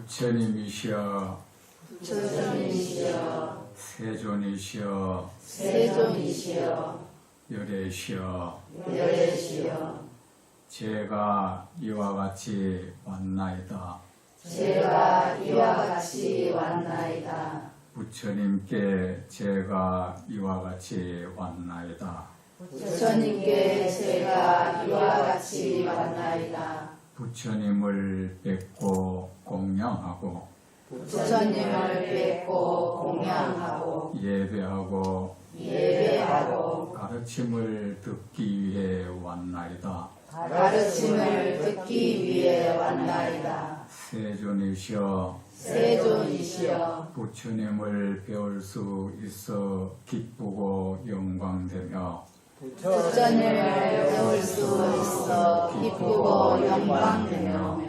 부처님이시여 부처님이시여 세존이시여 세존이시여 열애시여 열애시여 제가 이와 같이 왔나이다. 제가 이와 같이 왔나이다. 부처님께 제가 이와 같이 왔나이다. 부처님께 제가 이와 같이 왔나이다. 부처님을 뵙고 공양하고 부처님을 뵙고 공양하고 예배하고 예배하고 가르침을 듣기 위해 왔나이다. 가르침을 듣기 위해 왔나이다. 세존이시여 세존이시여 부처님을 배울 수 있어 기쁘고 영광되며 부처님을 배울 수 있어 기쁘고 영광되며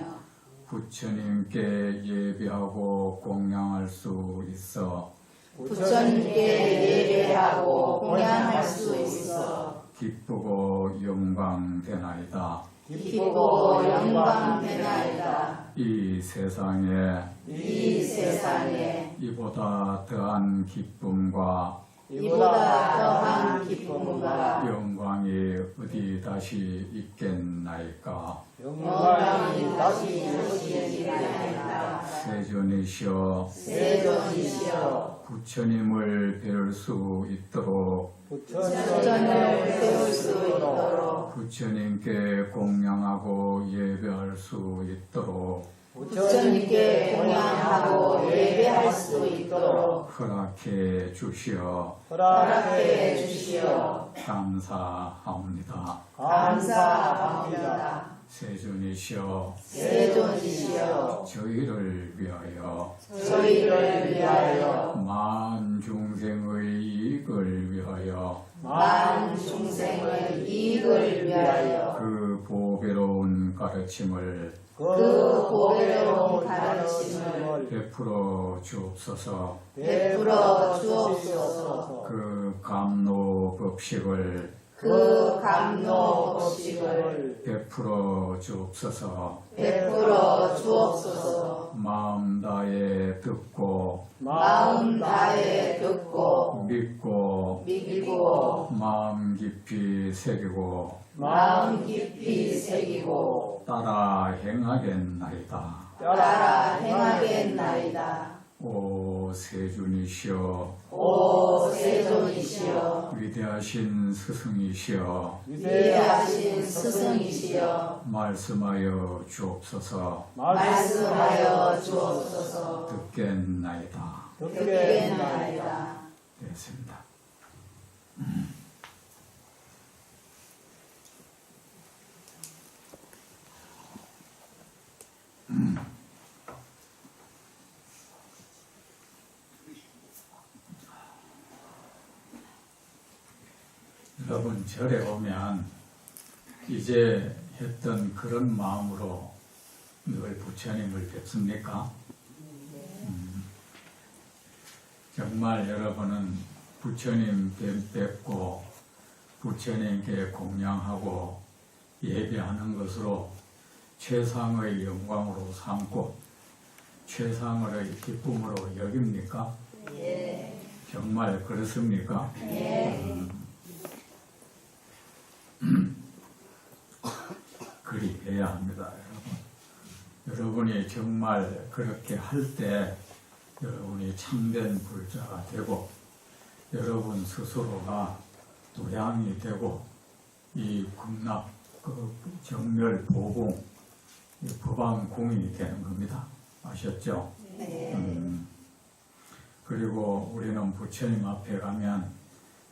부처님께 예배하고 공양할 수 있어 부처님께 예배하고 공양할 수 있어 기쁘고 영광되나이다. 기쁘고 영광되나이다. 이 세상에 이 세상에 이보다 더한 기쁨과 이보다 더한 기쁨과 영광이 어디 다시 있겠나이까. 영광이 다시 오시리이다. 세존이시여 세존이시여 부처님을 배울 수 있도록 부처님을 배울 수 있도록 부처님께 공양하고 예배할 수 있도록 부처님께 공양하고 예배할 수 있도록 허락해 주시어 허락해 주시어 감사합니다. 감사합니다. 세존이시여 세존이시여 저희를 위하여 저희를 위하여 만 중생의 이익을 위하여 만 중생의 이익을 위하여 그 보배로운 가르침을 그 보배로운 가르침을 베풀어 주옵소서. 베풀어 주옵소서. 그 감로 법식을 그 감로 법식을 베풀어 주옵소서. 베풀어 주옵소서. 마음 다해 듣고 마음 다해 듣고 믿고 믿고 마음 깊이 새기고 마음 깊이 새기고 따라 행하겠나이다. 따라 행하겠나이다. 오 세존이시여 오 세존이시여 위대하신 스승이시여 위대하신 스승이시여 말씀하여 주옵소서. 말씀하여 주옵소서. 듣겠나이다. 듣겠나이다. 됐습니다. 여러분 절에 오면 이제 했던 그런 마음으로 늘 부처님을 뵙습니까? 정말 여러분은 부처님 뵙고 부처님께 공양하고 예배하는 것으로 최상의 영광으로 삼고 최상의 기쁨으로 여깁니까? 예. 정말 그렇습니까? 예. 그리 해야 합니다, 여러분. 여러분이 정말 그렇게 할 때 여러분이 참된 불자가 되고 여러분 스스로가 도양이 되고 이 국납 정멸 보공 법왕궁이 되는 겁니다. 아셨죠? 네. 그리고 우리는 부처님 앞에 가면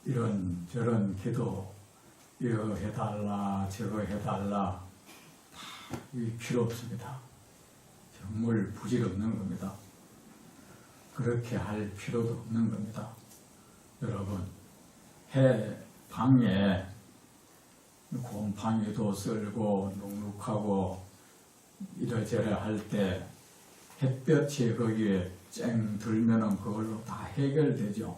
이런 저런 기도 이거 해달라 저거 해달라 다 필요 없습니다. 정말 부질없는 겁니다. 그렇게 할 필요도 없는 겁니다. 여러분 방에 곰팡이도 쓸고 눅눅하고 이러저러 할 때 햇볕이 거기에 쨍 들면은 그걸로 다 해결되죠.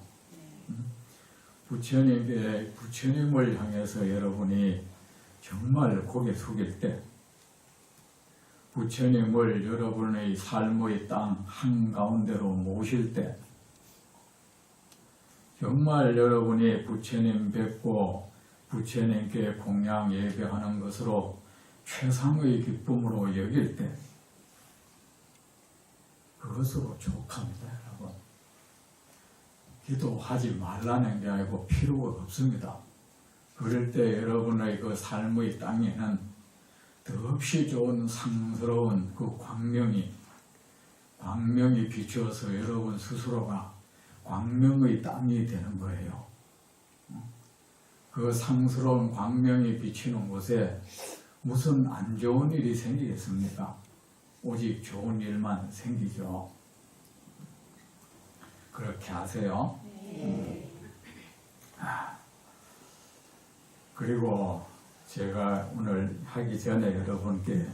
부처님을 향해서 여러분이 정말 고개 숙일 때 부처님을 여러분의 삶의 땅 한가운데로 모실 때 정말 여러분이 부처님 뵙고 부처님께 공양 예배하는 것으로 최상의 기쁨으로 여길 때 그것으로 족합니다, 여러분. 기도하지 말라는 게 아니고 필요가 없습니다. 그럴 때 여러분의 그 삶의 땅에는 더없이 좋은 상스러운 그 광명이 비추어서 여러분 스스로가 광명의 땅이 되는 거예요. 그 상스러운 광명이 비치는 곳에 무슨 안 좋은 일이 생기겠습니까? 오직 좋은 일만 생기죠. 그렇게 하세요. 그리고 제가 오늘 하기 전에 여러분께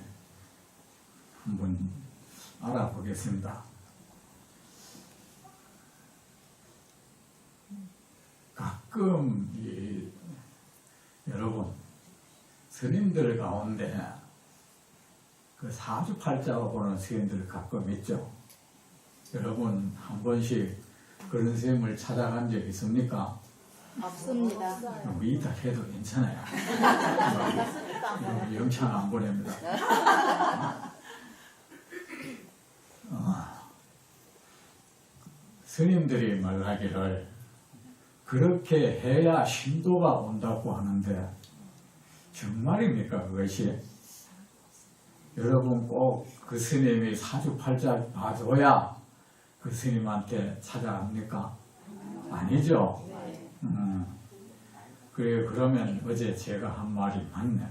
한번 알아보겠습니다. 가끔 여러분 스님들 가운데 그 사주팔자가 보는 스님들 가끔 있죠. 여러분 한 번씩 그런 스님을 찾아간 적 있습니까? 없습니다. 이따 해도 괜찮아요. 영창 안 보냅니다. 스님들이 말하기를 그렇게 해야 신도가 온다고 하는데 정말입니까 그것이? 여러분 꼭 그 스님이 사주팔자 봐줘야 그 스님한테 찾아갑니까? 아니죠. 그래 그러면 어제 제가 한 말이 맞네.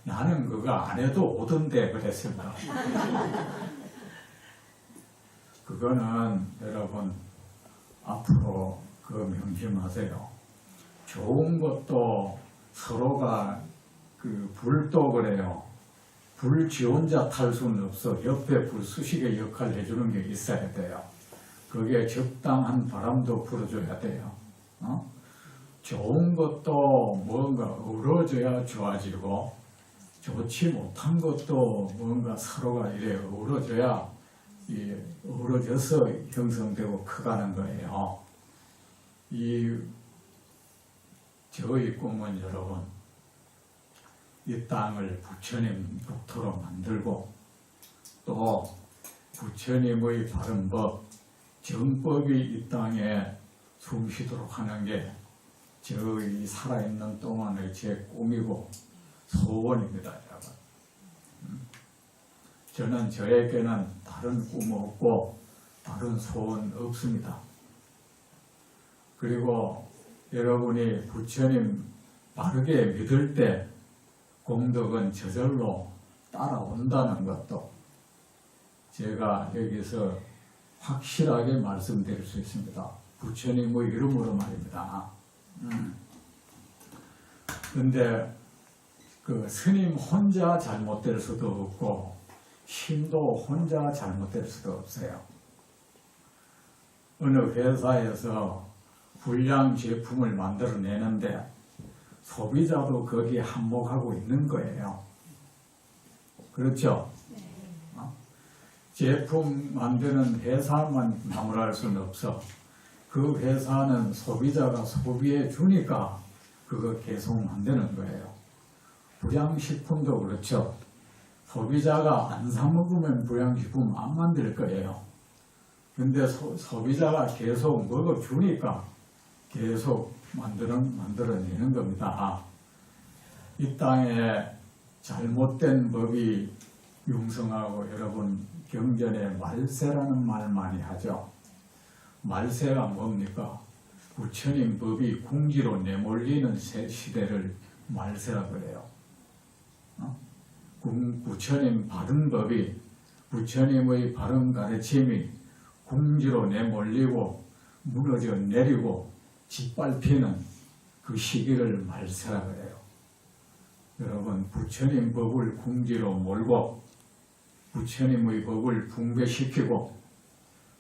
나는 그거 안 해도 오던데 그랬습니다. 그거는 여러분 앞으로 그 명심하세요. 좋은 것도 서로가 그 불도 그래요. 불 지 혼자 탈 수는 없어. 옆에 불쑤시개 역할을 해주는 게 있어야 돼요. 그게 적당한 바람도 불어줘야 돼요. 좋은 것도 뭔가 어우러져야 좋아지고 좋지 못한 것도 뭔가 서로가 이래 어우러져야 어우러져서 형성되고 커가는 거예요. 저의 꿈은 여러분 이 땅을 부처님 국토로 만들고 또 부처님의 바른 법, 정법이 이 땅에 숨쉬도록 하는 게 저희 살아있는 동안의 제 꿈이고 소원입니다, 여러분. 저는 저에게는 다른 꿈 없고 다른 소원 없습니다. 그리고 여러분이 부처님 바르게 믿을 때 공덕은 저절로 따라온다는 것도 제가 여기서 확실하게 말씀드릴 수 있습니다. 부처님의 이름으로 말입니다. 그런데 그 스님 혼자 잘못될 수도 없고 신도 혼자 잘못될 수도 없어요. 어느 회사에서 불량 제품을 만들어내는데 소비자도 거기에 한몫하고 있는 거예요. 그렇죠? 제품 만드는 회사만 나무랄 수는 없어. 그 회사는 소비자가 소비해 주니까 그거 계속 만드는 거예요. 불량식품도 그렇죠. 소비자가 안 사 먹으면 불량식품 안 만들 거예요. 근데 소비자가 계속 먹어주니까 계속 만들어내는 겁니다. 이 땅에 잘못된 법이 융성하고 여러분 경전에 말세라는 말 많이 하죠. 말세가 뭡니까? 부처님 법이 궁지로 내몰리는 시대를 말세라 그래요. 부처님 바른 법이 부처님의 바른 가르침이 궁지로 내몰리고 무너져 내리고 짓밟히는 그 시기를 말세라 그래요. 여러분 부처님 법을 궁지로 몰고 부처님의 법을 붕괴시키고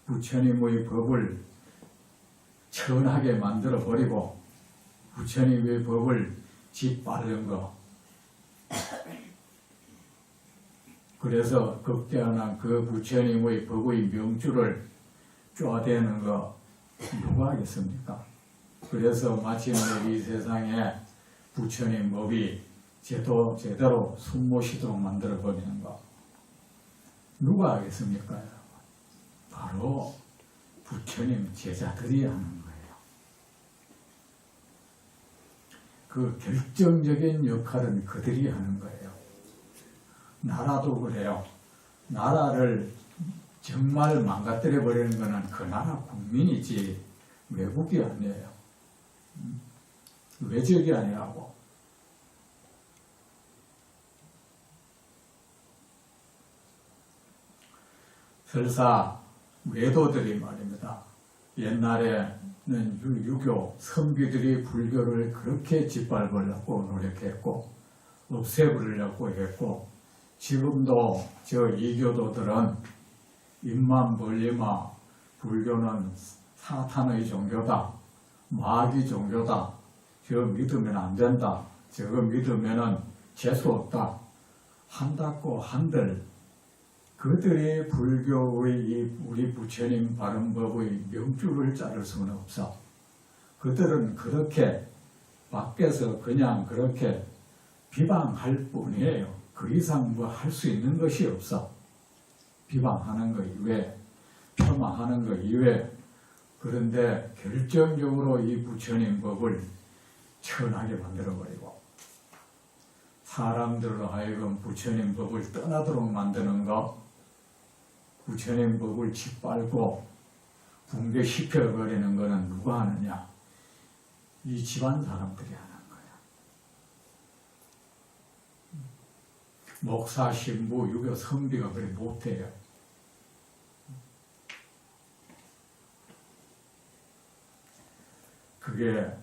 부처님의 법을 천하게 만들어 버리고 부처님의 법을 짓밟는 거 그래서 극대화한 그 부처님의 법의 명주를 쪼아대는 거 누가 하겠습니까? 그래서 마침내 이 세상에 부처님 법이 제대로 숨 못 쉬도록 만들어버리는 거 누가 하겠습니까? 여러분? 바로 부처님 제자들이 하는 거예요. 그 결정적인 역할은 그들이 하는 거예요. 나라도 그래요. 나라를 정말 망가뜨려 버리는 것은 그 나라 국민이지 외국이 아니에요. 외적이 아니라고. 설사 외도들이 말입니다. 옛날에는 유교 선비들이 불교를 그렇게 짓밟으려고 노력했고 없애버리려고 했고 지금도 저 이교도들은 입만 벌리마 불교는 사탄의 종교다, 마귀 종교다, 저거 믿으면 안 된다, 저거 믿으면 재수 없다 한다고 한들 그들이 불교의 우리 부처님 바른법의 명주를 자를 수는 없어. 그들은 그렇게 밖에서 그냥 그렇게 비방할 뿐이에요. 그 이상 뭐 할 수 있는 것이 없어. 비방하는 것 이외에, 폄하하는 것 이외에. 그런데 결정적으로 이 부처님 법을 천하게 만들어버리고 사람들로 하여금 부처님 법을 떠나도록 만드는 것, 부처님 법을 짓밟고 붕괴시켜버리는 것은 누가 하느냐? 이 집안 사람들이 하는 거야. 목사, 신부, 유교, 선비가 그리 못해요. 그게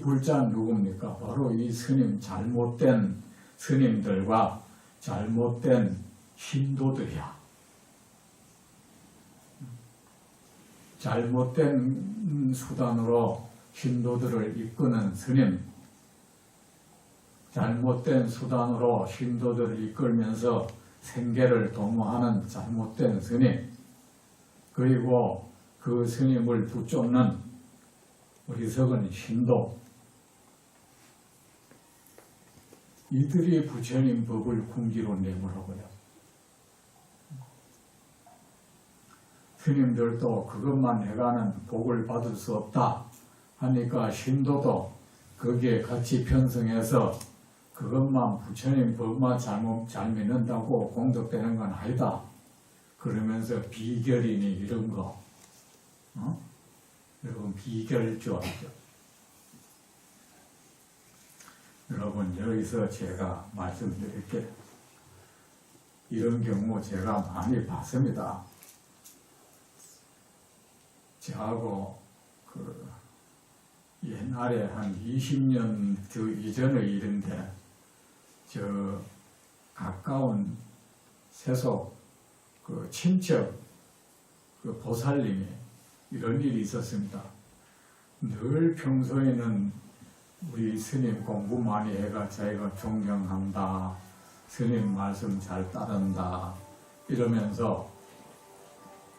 불자는 누굽니까? 바로 이 스님, 잘못된 스님들과 잘못된 신도들이야. 잘못된 수단으로 신도들을 이끄는 스님, 잘못된 수단으로 신도들을 이끌면서 생계를 도모하는 잘못된 스님, 그리고 그 스님을 붙쫓는 어리석은 신도, 이들이 부처님 법을 궁지로 내몰아버려. 스님들도 그것만 해가는 복을 받을 수 없다 하니까 신도도 거기에 같이 편성해서 그것만 부처님 법만 잘 믿는다고 공덕되는 건 아니다. 그러면서 비결이니 이런 거, 여러분 비결주 알죠? 여러분 여기서 제가 말씀드릴게요. 이런 경우 제가 많이 봤습니다. 저하고 옛날에 한 20년 이전의 일인데 저 가까운 세속 친척 보살님이 이런 일이 있었습니다. 늘 평소에는 우리 스님 공부 많이 해가 자기가 존경한다, 스님 말씀 잘 따른다 이러면서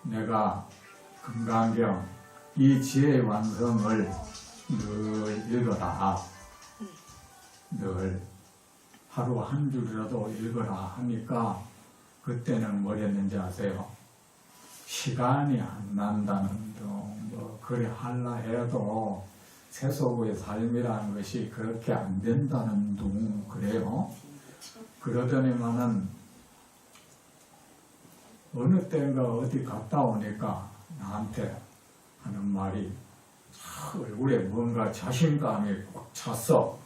내가 금강경 이 지혜의 완성을 늘 읽어라, 늘 하루 한 줄이라도 읽어라 하니까 그때는 뭐랬는지 아세요? 시간이 안 난다는 둥, 뭐 그래 할라 해도 세속의 삶이라는 것이 그렇게 안 된다는 둥 그래요. 그러더니만은 어느 때인가 어디 갔다 오니까 나한테 하는 말이 얼굴에 뭔가 자신감이 꽉 찼어.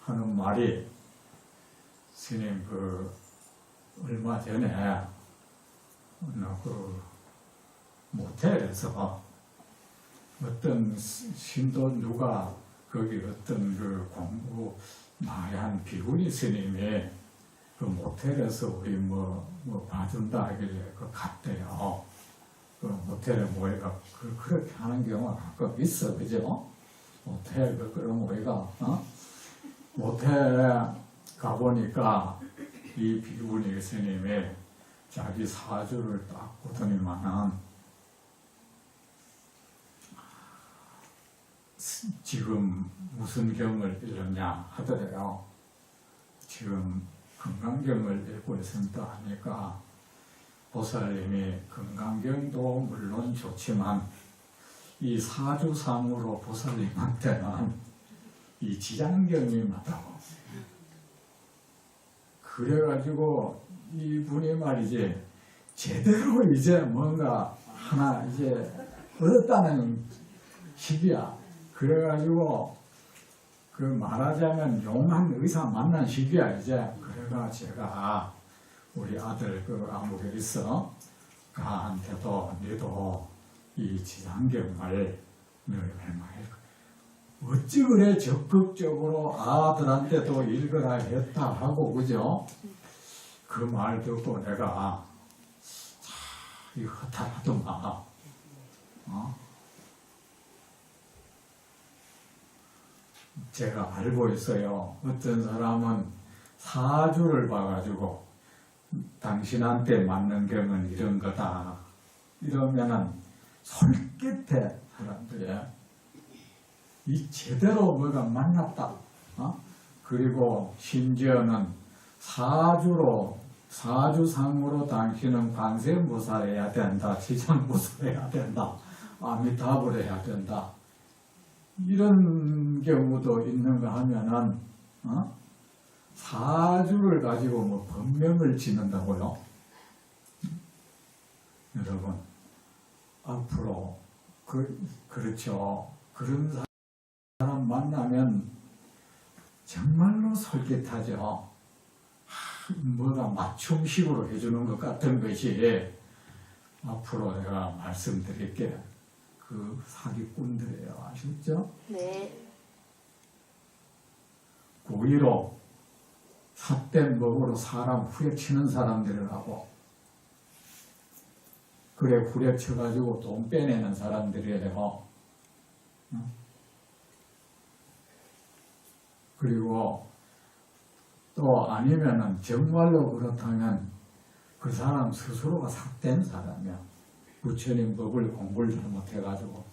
하는 말이 스님 얼마 전에 모텔에서 어떤 신도 누가 거기 어떤 공부 많이 한 비구니 스님이 모텔에서 우리 봐준다 하길래 갔대요. 모텔에 모여가 그렇게 하는 경우가 가끔 있어, 그죠? 모텔 그런 모여가 모텔에 가보니까 이 비구니 스님이 자기 사주를 딱 보더니만은 지금 무슨 경을 읽느냐 하더래요. 지금 건강경을 읽고 있습니다 하니까 보살님이 건강경도 물론 좋지만 이 사주상으로 보살님한테는 이 지장경이 맞다고. 그래가지고 이분이 말이지 제대로 이제 뭔가 하나 이제 얻었다는 시기야. 그래가지고 그 말하자면 용한 의사 만난 시기야 이제. 그래가 제가 우리 아들 그 아무개 있어 가한테도 너도 이 지장경을 늘 해마해. 어찌 그래 적극적으로 아들한테도 읽으라 했다 하고 그죠? 그 말 듣고 내가 이 허탈하더만. 제가 알고 있어요. 어떤 사람은 사주를 봐가지고 당신한테 맞는 경은 이런 거다 이러면은 솔깃해 사람들이. 이 제대로 뭐가 만났다. 그리고 심지어는 사주상으로 당신은 관세음보살해야 된다, 지장보살해야 된다, 아미타불 해야 된다. 이런 경우도 있는가 하면은 사주를 가지고 뭐 법명을 짓는다고요. 여러분 앞으로 그렇죠. 그런 사람 만나면 정말로 솔깃하죠. 뭐가 맞춤식으로 해주는 것 같은 것이 앞으로 내가 말씀드릴게. 그 사기꾼들이에요. 아시죠? 네. 고의로 삿된 법으로 사람 후려치는 사람들이라고. 그래 후려쳐가지고 돈 빼내는 사람들이에요. 그리고 또 아니면은 정말로 그렇다면 그 사람 스스로가 삿된 사람이야. 부처님 법을 공부를 잘못해가지고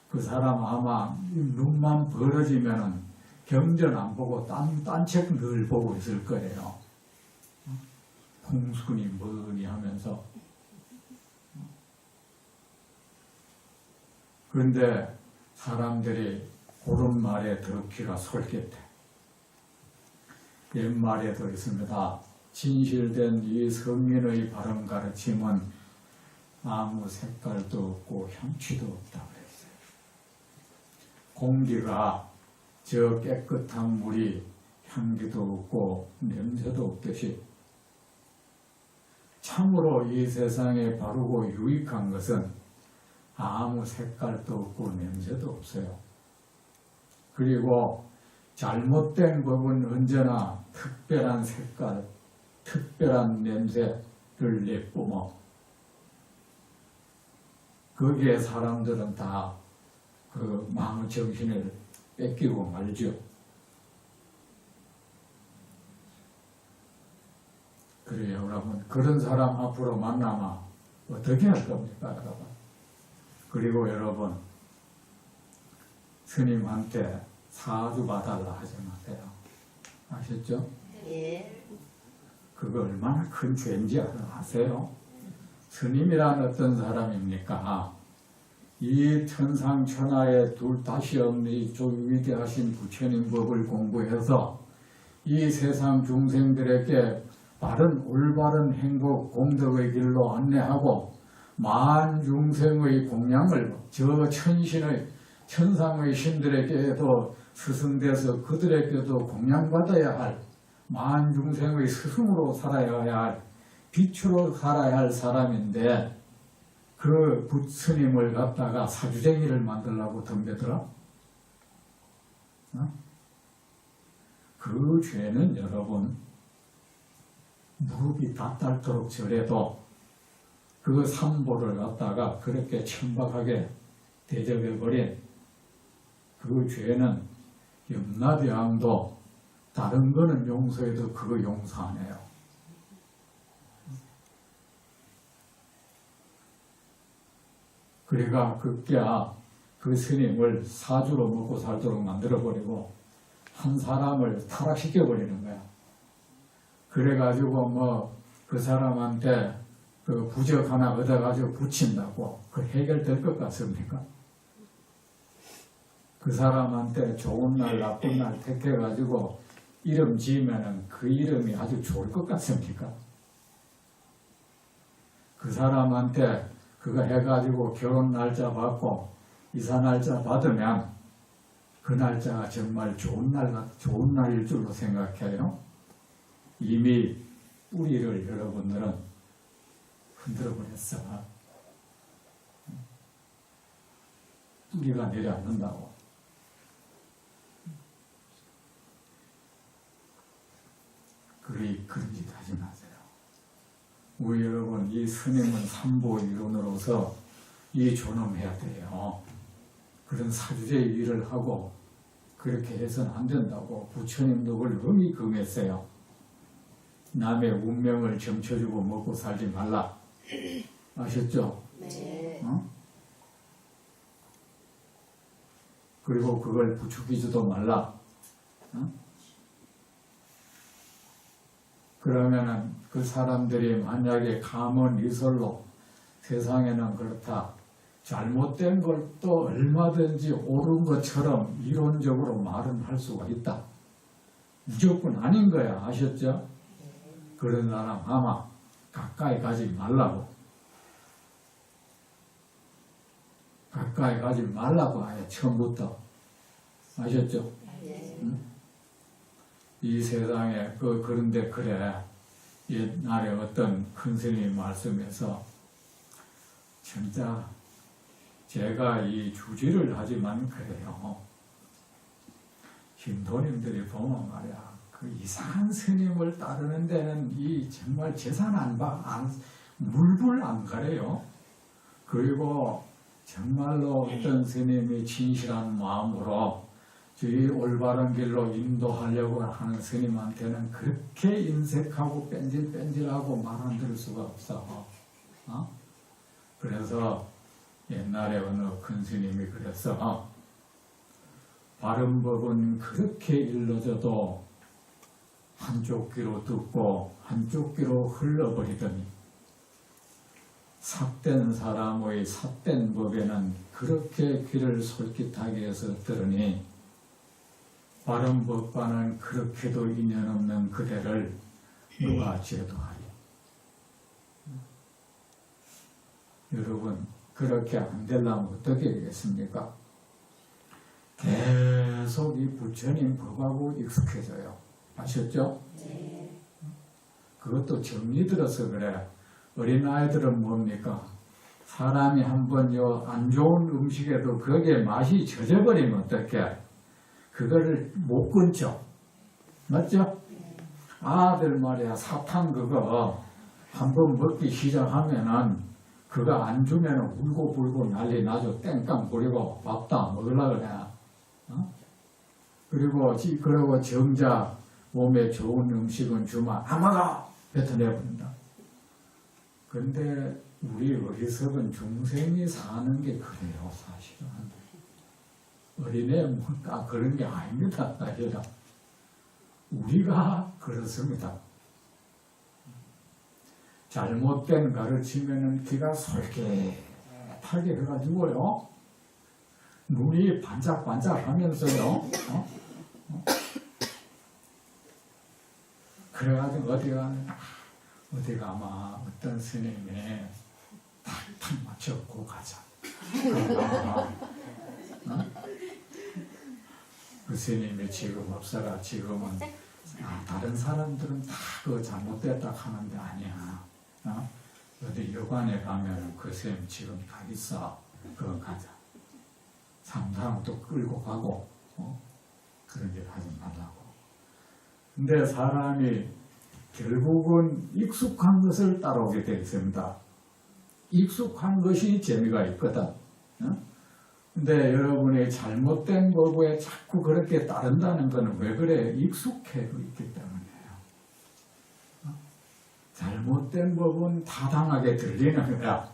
그 사람 아마 눈만 벌어지면은 경전 안 보고 딴 책 늘 보고 있을 거예요. 풍순이 뭐니 하면서. 그런데 사람들이 그런 말에 듣기가 솔깃해. 옛말에도 있습니다. 진실된 이 성민의 바른 가르침은 아무 색깔도 없고 향취도 없다고 했어요. 공기가 저 깨끗한 물이 향기도 없고 냄새도 없듯이 참으로 이 세상에 바르고 유익한 것은 아무 색깔도 없고 냄새도 없어요. 그리고 잘못된 법은 언제나 특별한 색깔, 특별한 냄새를 내뿜어. 거기에 사람들은 다 그 마음 정신을 뺏기고 말죠. 그래요, 여러분. 그런 사람 앞으로 만나면 어떻게 할 겁니까, 여러분? 그리고 여러분, 스님한테 사주 봐달라 하지 마세요. 아셨죠? 예. 그거 얼마나 큰 죄인지 아세요? 스님이란 어떤 사람입니까? 이 천상천하에 둘 다시 없는 이 위대하신 부처님 법을 공부해서 이 세상 중생들에게 바른 올바른 행복 공덕의 길로 안내하고 만 중생의 공양을 저 천상의 신들에게도 스승돼서 그들에게도 공양받아야 할 만 중생의 스승으로 살아야 할 빛으로 살아야 할 사람인데 그 부처님을 갖다가 사주쟁이를 만들려고 덤벼들어? 그 죄는 여러분 무릎이 닿도록 절해도 그 삼보를 갖다가 그렇게 천박하게 대접해버린 그 죄는 염라대왕도 다른 거는 용서해도 그거 용서 안 해요. 그래가 그 스님을 사주로 먹고 살도록 만들어버리고 한 사람을 타락시켜버리는 거야. 그래가지고 그 사람한테 그 부적 하나 얻어가지고 붙인다고 그 해결될 것 같습니까? 그 사람한테 좋은 날 나쁜 날 택해가지고 이름 지으면은 그 이름이 아주 좋을 것 같습니까? 그 사람한테 그거 해가지고 결혼 날짜 받고 이사 날짜 받으면 그 날짜가 정말 좋은 날일 줄로 생각해요. 이미 뿌리를 여러분들은 흔들어 버렸어. 뿌리가 내려앉는다고. 그런 짓 하지 마세요. 우리 여러분, 이 스님은 삼보 이론으로서 이 존엄해야 돼요. 그런 사주제의 일을 하고 그렇게 해서는 안 된다고 부처님도 그걸 엄히 금했어요. 남의 운명을 점쳐주고 먹고 살지 말라. 아셨죠? 네. 그리고 그걸 부추기지도 말라. 그러면은 그 사람들이 만약에 가문이설로 세상에는 그렇다. 잘못된 걸 또 얼마든지 옳은 것처럼 이론적으로 말은 할 수가 있다. 무조건 아닌 거야. 아셨죠? 그런 사람 아마 가까이 가지 말라고. 가까이 가지 말라고 아예 처음부터. 아셨죠? 네. 이 세상에 그런데 그래. 옛날에 어떤 큰 스님이 말씀해서 진짜 제가 이 주지를 하지만 그래요. 신도님들이 보면 말이야. 그 이상한 스님을 따르는 데는 이 정말 재산 물불 안 가려요. 그리고 정말로 어떤 스님이 진실한 마음으로 이 올바른 길로 인도하려고 하는 스님한테는 그렇게 인색하고 뺀질뺀질하고 말 안 들을 수가 없어. 그래서 옛날에 어느 큰 스님이 그랬어. 바른 법은 그렇게 일러져도 한쪽 귀로 듣고 한쪽 귀로 흘러버리더니 삭된 사람의 삿된 법에는 그렇게 귀를 솔깃하게 해서 들으니 바른 법과는 그렇게도 인연 없는 그대를 누가 제도하리. 여러분 그렇게 안 되려면 어떻게 되겠습니까? 계속 이 부처님 법하고 익숙해져요. 아셨죠? 네. 그것도 정리 들어서 그래. 어린아이들은 뭡니까? 사람이 한번 안 좋은 음식에도 거기에 맛이 젖어버리면 어떡해? 그거를 못 끊죠. 맞죠? 아들 말이야, 사탕 그거 한번 먹기 시작하면은 그거 안 주면 울고불고 난리 나죠. 땡깡 부리고 밥도 안 먹으려고 그래. 그리고 정작 몸에 좋은 음식은 주면 안 먹어! 뱉어내버린다. 근데 우리 어리석은 중생이 사는 게 그래요, 사실은. 어린애 그런 게 아닙니다, 사실은. 우리가 그렇습니다. 잘못된 가르치면은 귀가 솔깃하게 해가지고요. 눈이 반짝반짝 하면서요. 그래가지고 어디 가면 어떤 스님이 탁탁 맞춰고 가자. 그 스님이 지금 없어가 지금은 다른 사람들은 다 그 잘못됐다 하는데 아니야. 어디 여관에 가면 그 스님 지금 다 있어. 그거 가자. 사람도 끌고 가고 그런 일 하지 말라고. 근데 사람이 결국은 익숙한 것을 따라오게 되어 있습니다. 익숙한 것이 재미가 있거든. 근데 여러분이 잘못된 거에 자꾸 그렇게 따른다는 것은 왜 그래? 익숙해져 있기 때문이에요. 잘못된 법은 타당하게 들리는 거야.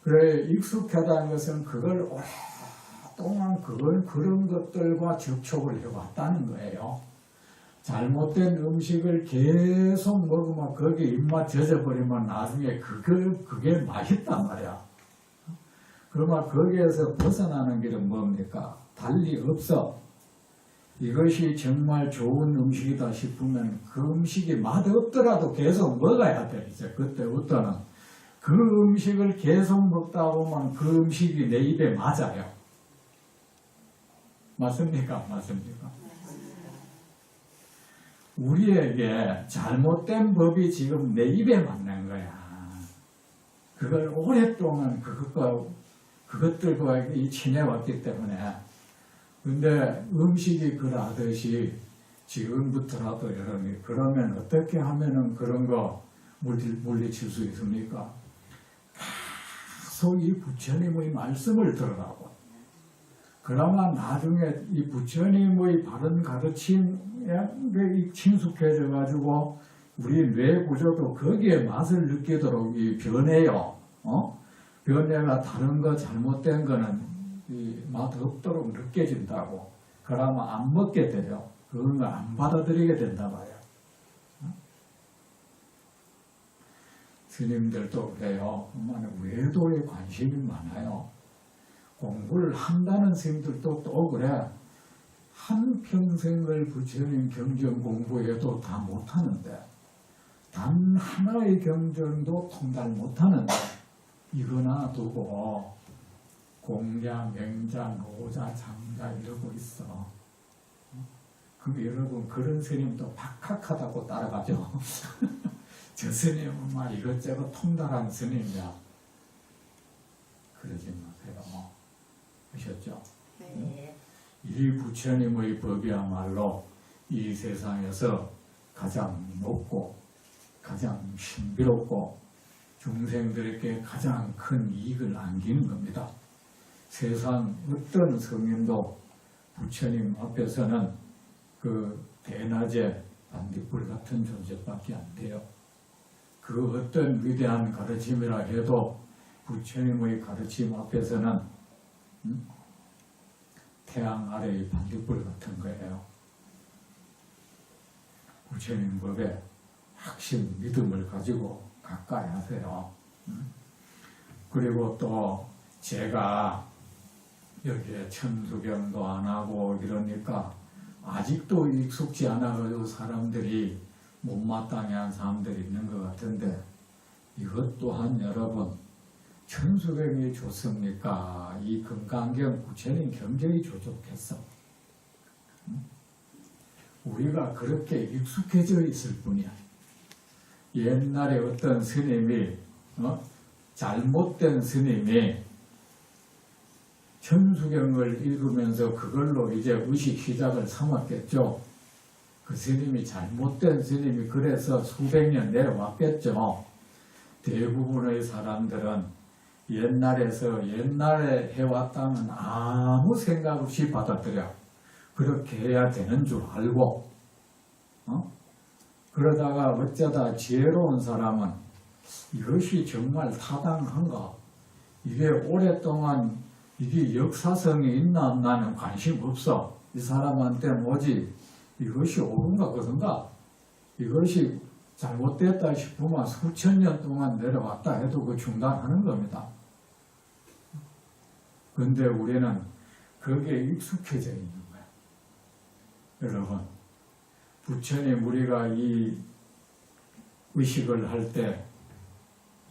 그래 익숙하다는 것은 그걸 오랫동안 그런 것들과 접촉을 해왔다는 거예요. 잘못된 음식을 계속 먹으면 거기에 입맛 젖어버리면 나중에 그게 맛있단 말이야. 그러면 거기에서 벗어나는 길은 뭡니까? 달리 없어. 이것이 정말 좋은 음식이다 싶으면 그 음식이 맛없더라도 계속 먹어야 돼. 이제 그때부터는 그 음식을 계속 먹다 보면 그 음식이 내 입에 맞아요. 맞습니까? 맞습니까? 우리에게 잘못된 법이 지금 내 입에 맞는 거야. 그걸 오랫동안 그것들과 지내왔기 때문에. 근데 음식이 그러하듯이 지금부터라도 여러분이 그러면 어떻게 하면은 그런 거 물리칠 수 있습니까? 계속 이 부처님의 말씀을 들으라고. 그러면 나중에 이 부처님의 바른 가르침에 친숙해져 가지고 우리 뇌 구조도 거기에 맛을 느끼도록 변해요. 변해가 다른 거 잘못된 거는 맛 없도록 느껴진다고. 그러면 안 먹게 돼요. 그런 거 안 받아들이게 된다 말이에요. 스님들도 그래요. 외도에 관심이 많아요. 공부를 한다는 스님들도 또 그래. 한평생을 부처님 경전 공부해도 다 못하는데 단 하나의 경전도 통달 못하는데 이거나 두고 공자, 명자, 노자, 장자 이러고 있어. 그럼 여러분 그런 스님도 박학하다고 따라가죠. 저 스님은 막 이것저것 통달한 스님이야. 그러지 마세요. 아셨죠? 네. 이 부처님의 법이야말로 이 세상에서 가장 높고 가장 신비롭고 중생들에게 가장 큰 이익을 안기는 겁니다. 세상 어떤 성인도 부처님 앞에서는 그 대낮에 반딧불 같은 존재밖에 안 돼요. 그 어떤 위대한 가르침이라 해도 부처님의 가르침 앞에서는 태양 아래의 반딧불 같은 거예요. 부처님 법에 확신, 믿음을 가지고 가까이 하세요. 그리고 또 제가 여기에 천수경도 안 하고 이러니까 아직도 익숙지 않아가지고 사람들이 못마땅해 한 사람들이 있는 것 같은데 이것 또한 여러분 천수경이 좋습니까? 이 금강경 부처님 경전이 좋겠어. 우리가 그렇게 익숙해져 있을 뿐이야. 옛날에 어떤 스님이 잘못된 스님이 천수경을 읽으면서 그걸로 이제 의식 시작을 삼았겠죠. 그 스님이 잘못된 스님이 그래서 수백 년 내려왔겠죠. 대부분의 사람들은 옛날에 해왔다면 아무 생각 없이 받아들여. 그렇게 해야 되는 줄 알고 그러다가 어쩌다 지혜로운 사람은 이것이 정말 타당한가? 이게 오랫동안 이게 역사성이 있나 없나는 관심 없어. 이 사람한테 뭐지? 이것이 옳은가 그런가? 이것이 잘못됐다 싶으면 수천 년 동안 내려왔다 해도 그 중단하는 겁니다. 그런데 우리는 거기에 익숙해져 있는 거야. 여러분, 부처님 우리가 이 의식을 할 때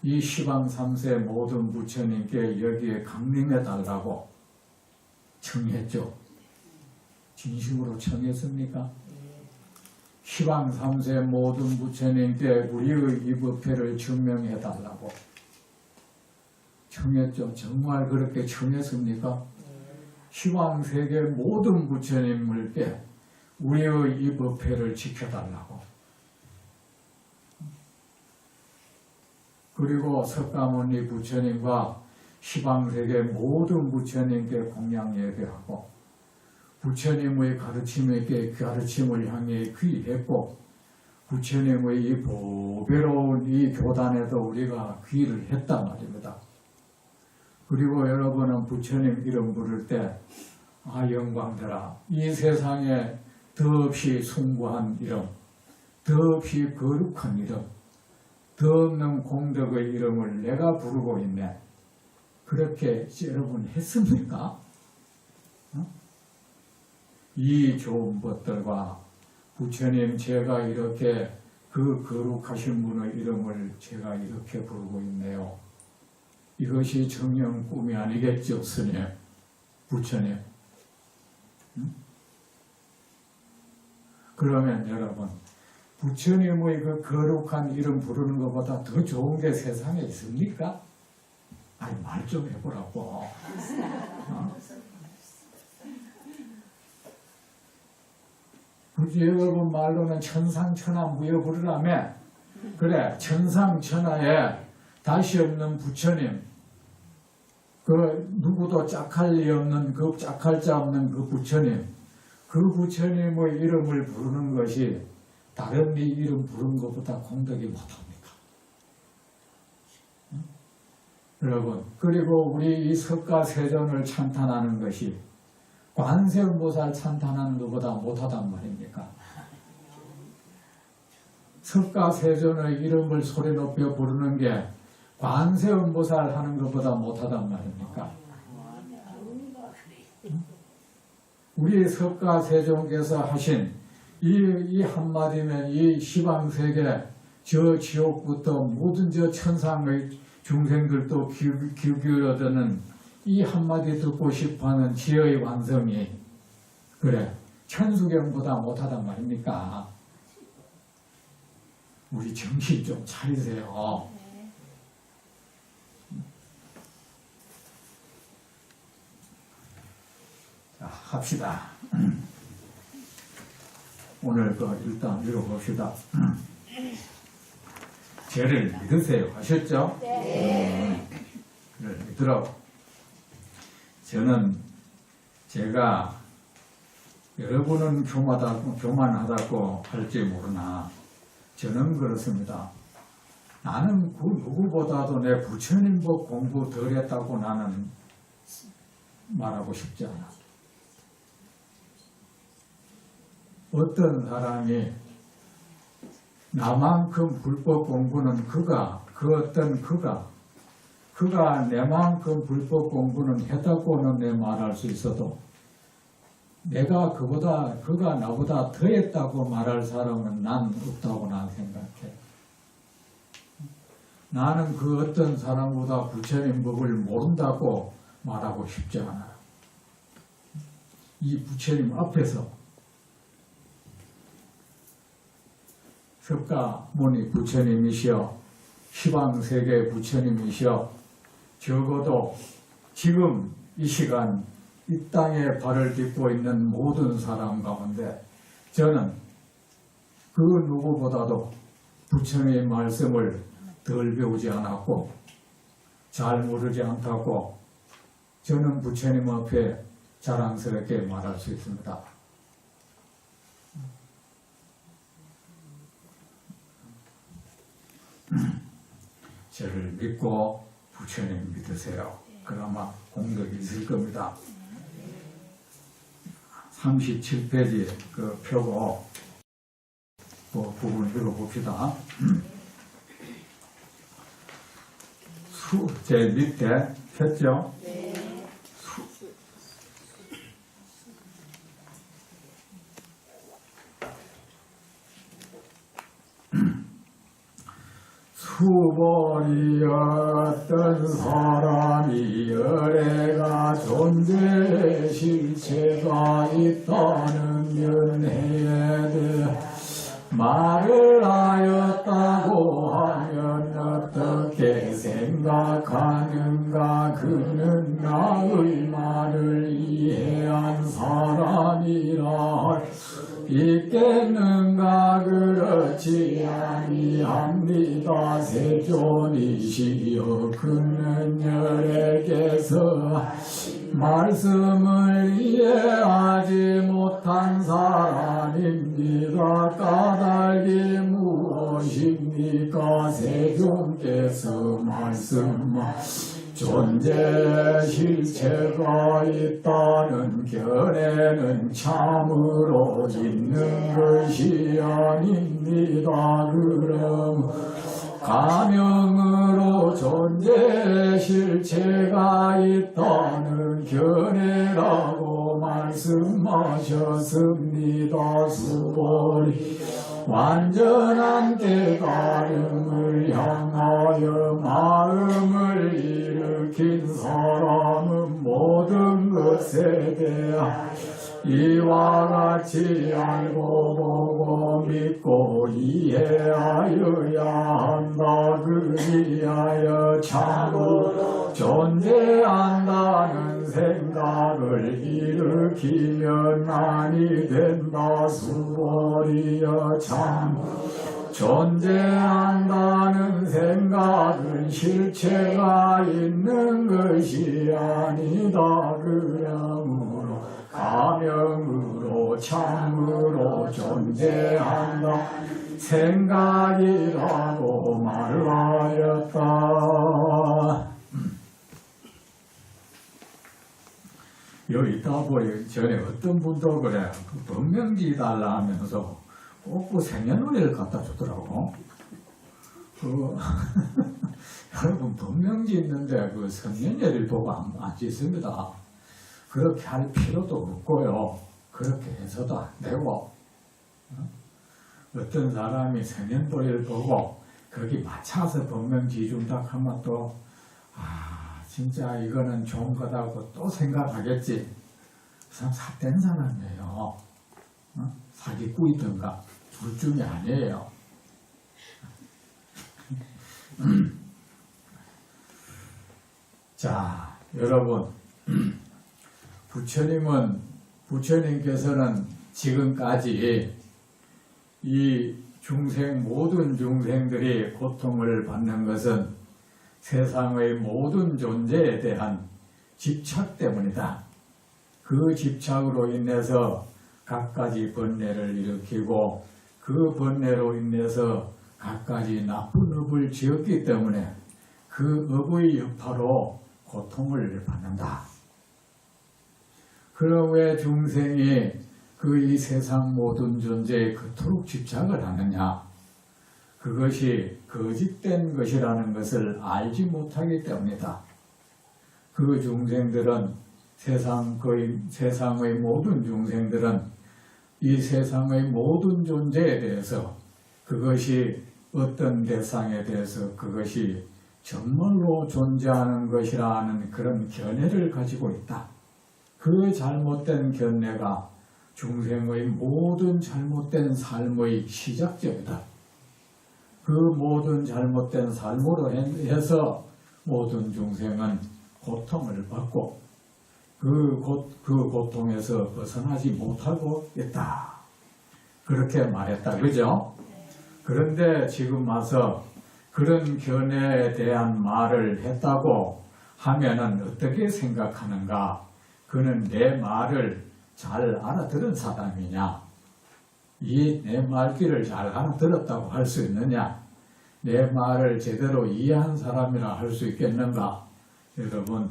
이 시방 3세 모든 부처님께 여기에 강림해 달라고 청했죠. 진심으로 청했습니까? 시방 3세 모든 부처님께 우리의 이 법회를 증명해 달라고 청했죠. 정말 그렇게 청했습니까? 시방 세계 모든 부처님들께 우리의 이 법회를 지켜달라고. 그리고 석가모니 부처님과 시방세계 모든 부처님께 공양 예배하고 부처님의 가르침을 향해 귀했고 부처님의 이 보배로운 이 교단에도 우리가 귀를 했단 말입니다. 그리고 여러분은 부처님 이름 부를 때 영광되라. 이 세상에 더없이 숭고한 이름, 더없이 거룩한 이름, 더없는 공덕의 이름을 내가 부르고 있네. 그렇게 여러분 했습니까? 이 좋은 것들과 부처님 제가 이렇게 그 거룩하신 분의 이름을 제가 이렇게 부르고 있네요. 이것이 정녕 꿈이 아니겠죠, 스님? 부처님. 그러면 여러분, 부처님의 그 거룩한 이름 부르는 것보다 더 좋은 게 세상에 있습니까? 아니, 말 좀 해보라고. 여러분 말로는 천상천하 무여부르라며. 그래, 천상천하에 다시 없는 부처님, 그 누구도 짝할 리 없는 그 짝할 자 없는 그 부처님, 그 부처님의 이름을 부르는 것이 다른 이름 부르는 것보다 공덕이 못합니까? 여러분, 그리고 우리 이 석가세존을 찬탄하는 것이 관세음보살 찬탄하는 것보다 못하단 말입니까? 석가세존의 이름을 소리 높여 부르는 게 관세음보살 하는 것보다 못하단 말입니까? 우리 석가세존께서 하신 이 한마디면 이 시방세계 저 지옥부터 모든 저 천상의 중생들도 귀 기울여드는 이 한마디 듣고 싶어하는 지혜의 완성이 그래 천수경보다 못하단 말입니까? 우리 정신 좀 차리세요. 자, 합시다. 오늘 일단 읽어봅시다. 죄를 믿으세요. 아셨죠? 네. 믿으라고. 제가 여러분은 교만하다고 할지 모르나 저는 그렇습니다. 나는 그 누구보다도 내 부처님 법 공부 덜 했다고 나는 말하고 싶지 않아. 어떤 사람이 나만큼 불법 공부는 그가 내만큼 불법 공부는 했다고는 내 말할 수 있어도 그가 나보다 더 했다고 말할 사람은 난 없다고 난 생각해. 나는 그 어떤 사람보다 부처님 법을 모른다고 말하고 싶지 않아. 이 부처님 앞에서 석가모니 부처님이시여 시방세계 부처님이시여 적어도 지금 이 시간 이 땅에 발을 딛고 있는 모든 사람 가운데 저는 그 누구보다도 부처님의 말씀을 덜 배우지 않았고 잘 모르지 않다고 저는 부처님 앞에 자랑스럽게 말할 수 있습니다. 저를 믿고 부처님 믿으세요. 그나마 공덕이 있을 겁니다. 37페이지 그 표고 그 부분 읽어봅시다. 제 밑에 폈죠? 수벌이 어떤 사람이 열애가 존재 실체가 있다는 연해에 대해 말을 하였다고 하면 어떻게 생각하는가. 그는 나의 말을 이해한 사람이라 할 수 있겠는가. 그렇지 아니합니다. 세존이시여 그는 열에게서 말씀을 이해하지 못한 사람입니다. 까닭이 무엇입니까? 세존께서 말씀하신 존재 실체가 있다는 견해는 참으로 있는 것이 아닙니다. 그럼 가명으로 존재 실체가 있다는 견해라고 말씀하셨습니다. 수보리 완전한 깨달음을 향하여 마음을 일으킨 사람은 모든 것에 대한 이와 같이 알고 보고 믿고 이해하여야 한다. 그리하여 참으로 존재한다는 생각을 일으키면 아니 된다. 수보리여 참 존재한다는 생각은 실체가 있는 것이 아니다. 그러므로 가명으로 참으로 존재한다 생각이라고 말하였다. 여기 있다 보니 전에 어떤 분도 그래 그 법명지 달라 하면서 꼭 그 생년월일을 갖다 주더라고. 여러분 법명지 있는데 그 생년월일 보고 안 짓습니다. 그렇게 할 필요도 없고요. 그렇게 해서도 안 되고, 어떤 사람이 생년월일 보고 거기 맞춰서 법명지 준다 하면 또 진짜 이거는 좋은 거다고 또 생각하겠지. 그 사람 삿된 사람이에요. 사기꾼이든가 둘 중에 아니에요. 자, 여러분, 부처님께서는 지금까지 이 모든 중생들이 고통을 받는 것은 세상의 모든 존재에 대한 집착 때문이다. 그 집착으로 인해서 갖가지 번뇌를 일으키고 그 번뇌로 인해서 갖가지 나쁜 업을 지었기 때문에 그 업의 여파로 고통을 받는다. 그럼 왜 중생이 이 세상 모든 존재에 그토록 집착을 하느냐? 그것이 거짓된 것이라는 것을 알지 못하기 때문이다. 그 중생들은 세상의 모든 중생들은 이 세상의 모든 존재에 대해서 그것이 어떤 대상에 대해서 그것이 정말로 존재하는 것이라는 그런 견해를 가지고 있다. 그 잘못된 견해가 중생의 모든 잘못된 삶의 시작점이다. 그 모든 잘못된 삶으로 해서 모든 중생은 고통을 받고 그 고통에서 벗어나지 못하고 있다. 그렇게 말했다. 그죠? 그런데 지금 와서 그런 견해에 대한 말을 했다고 하면은 어떻게 생각하는가? 그는 내 말을 잘 알아들은 사람이냐? 내 말귀를 잘 알아들었다고 할 수 있느냐? 내 말을 제대로 이해한 사람이라 할 수 있겠는가? 여러분,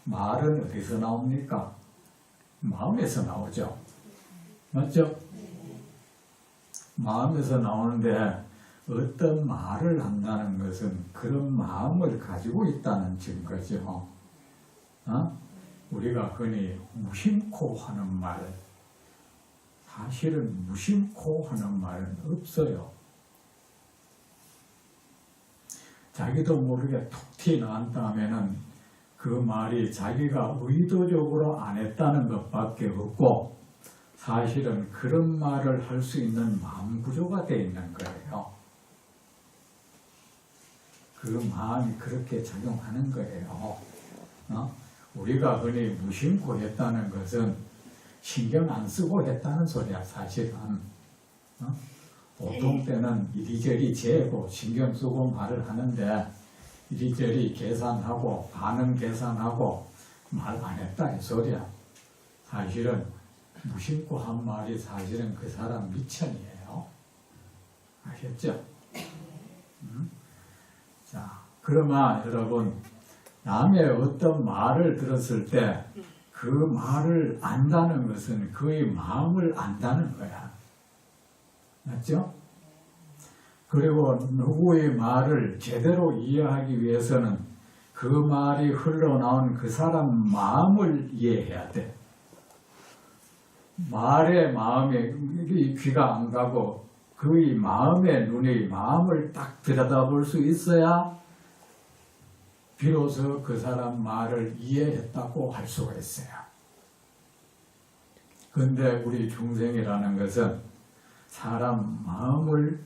말은 어디서 나옵니까? 마음에서 나오죠. 맞죠? 마음에서 나오는데 어떤 말을 한다는 것은 그런 마음을 가지고 있다는 증거죠. 우리가 흔히 무심코 하는 말, 사실은 무심코 하는 말은 없어요. 자기도 모르게 툭 튀어나왔다면은 그 말이 자기가 의도적으로 안 했다는 것밖에 없고 사실은 그런 말을 할 수 있는 마음 구조가 되어 있는 거예요. 그 마음이 그렇게 작용하는 거예요. 우리가 흔히 무심코 했다는 것은 신경 안 쓰고 했다는 소리야. 사실은 보통 때는 이리저리 재고 신경 쓰고 말을 하는데 이리저리 계산하고 반응 계산하고 말 안 했다 이 소리야. 사실은 무심코 한 말이 사실은 그 사람 미천이에요. 아셨죠? 자, 그러면 여러분 남의 어떤 말을 들었을 때 그 말을 안다는 것은 그의 마음을 안다는 거야. 맞죠? 그리고 누구의 말을 제대로 이해하기 위해서는 그 말이 흘러나온 그 사람 마음을 이해해야 돼. 말의 마음에 귀가 안 가고 그의 마음의 눈이 마음을 딱 들여다볼 수 있어야 비로소 그 사람 말을 이해했다고 할 수가 있어요. 그런데 우리 중생이라는 것은 사람 마음을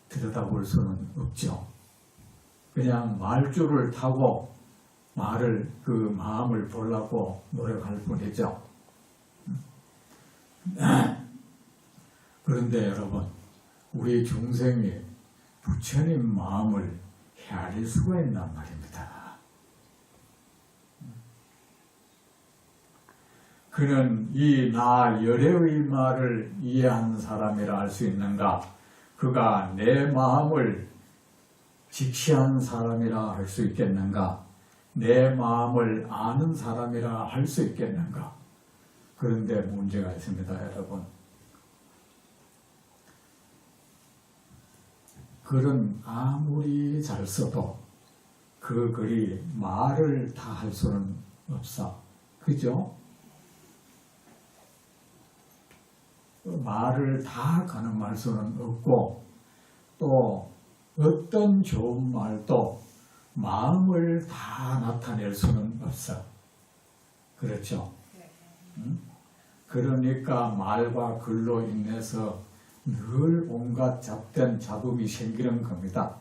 들여다볼 수는 없죠. 그냥 말줄을 타고 말을 그 마음을 보려고 노력할 뿐이죠. 그런데 여러분, 우리 중생이 부처님 마음을 헤아릴 수가 있단 말입니다. 그는 이 나 열애의 말을 이해한 사람이라 할 수 있는가? 그가 내 마음을 직시한 사람이라 할 수 있겠는가? 내 마음을 아는 사람이라 할 수 있겠는가? 그런데 문제가 있습니다, 여러분. 글은 아무리 잘 써도 그 글이 말을 다 할 수는 없어. 그죠? 말을 다 가늠할 수는 없고 또 어떤 좋은 말도 마음을 다 나타낼 수는 없어. 그렇죠? 그러니까 말과 글로 인해서 늘 온갖 잡된 잡음이 생기는 겁니다.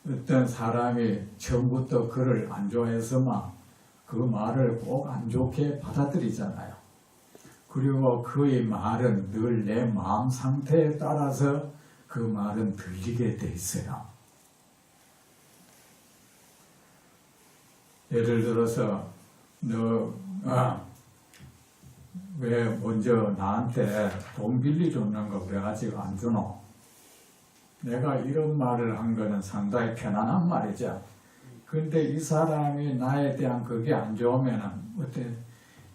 어떤 사람이 처음부터 글을 안 좋아해서만 그 말을 꼭 안 좋게 받아들이잖아요. 그리고 그의 말은 늘 내 마음 상태에 따라서 그 말은 들리게 돼 있어요. 예를 들어서 너 왜 먼저 나한테 돈 빌려줬는 거 왜 아직 안 주노? 내가 이런 말을 한 거는 상당히 편안한 말이죠. 근데 이 사람이 나에 대한 그게 안 좋으면 어때?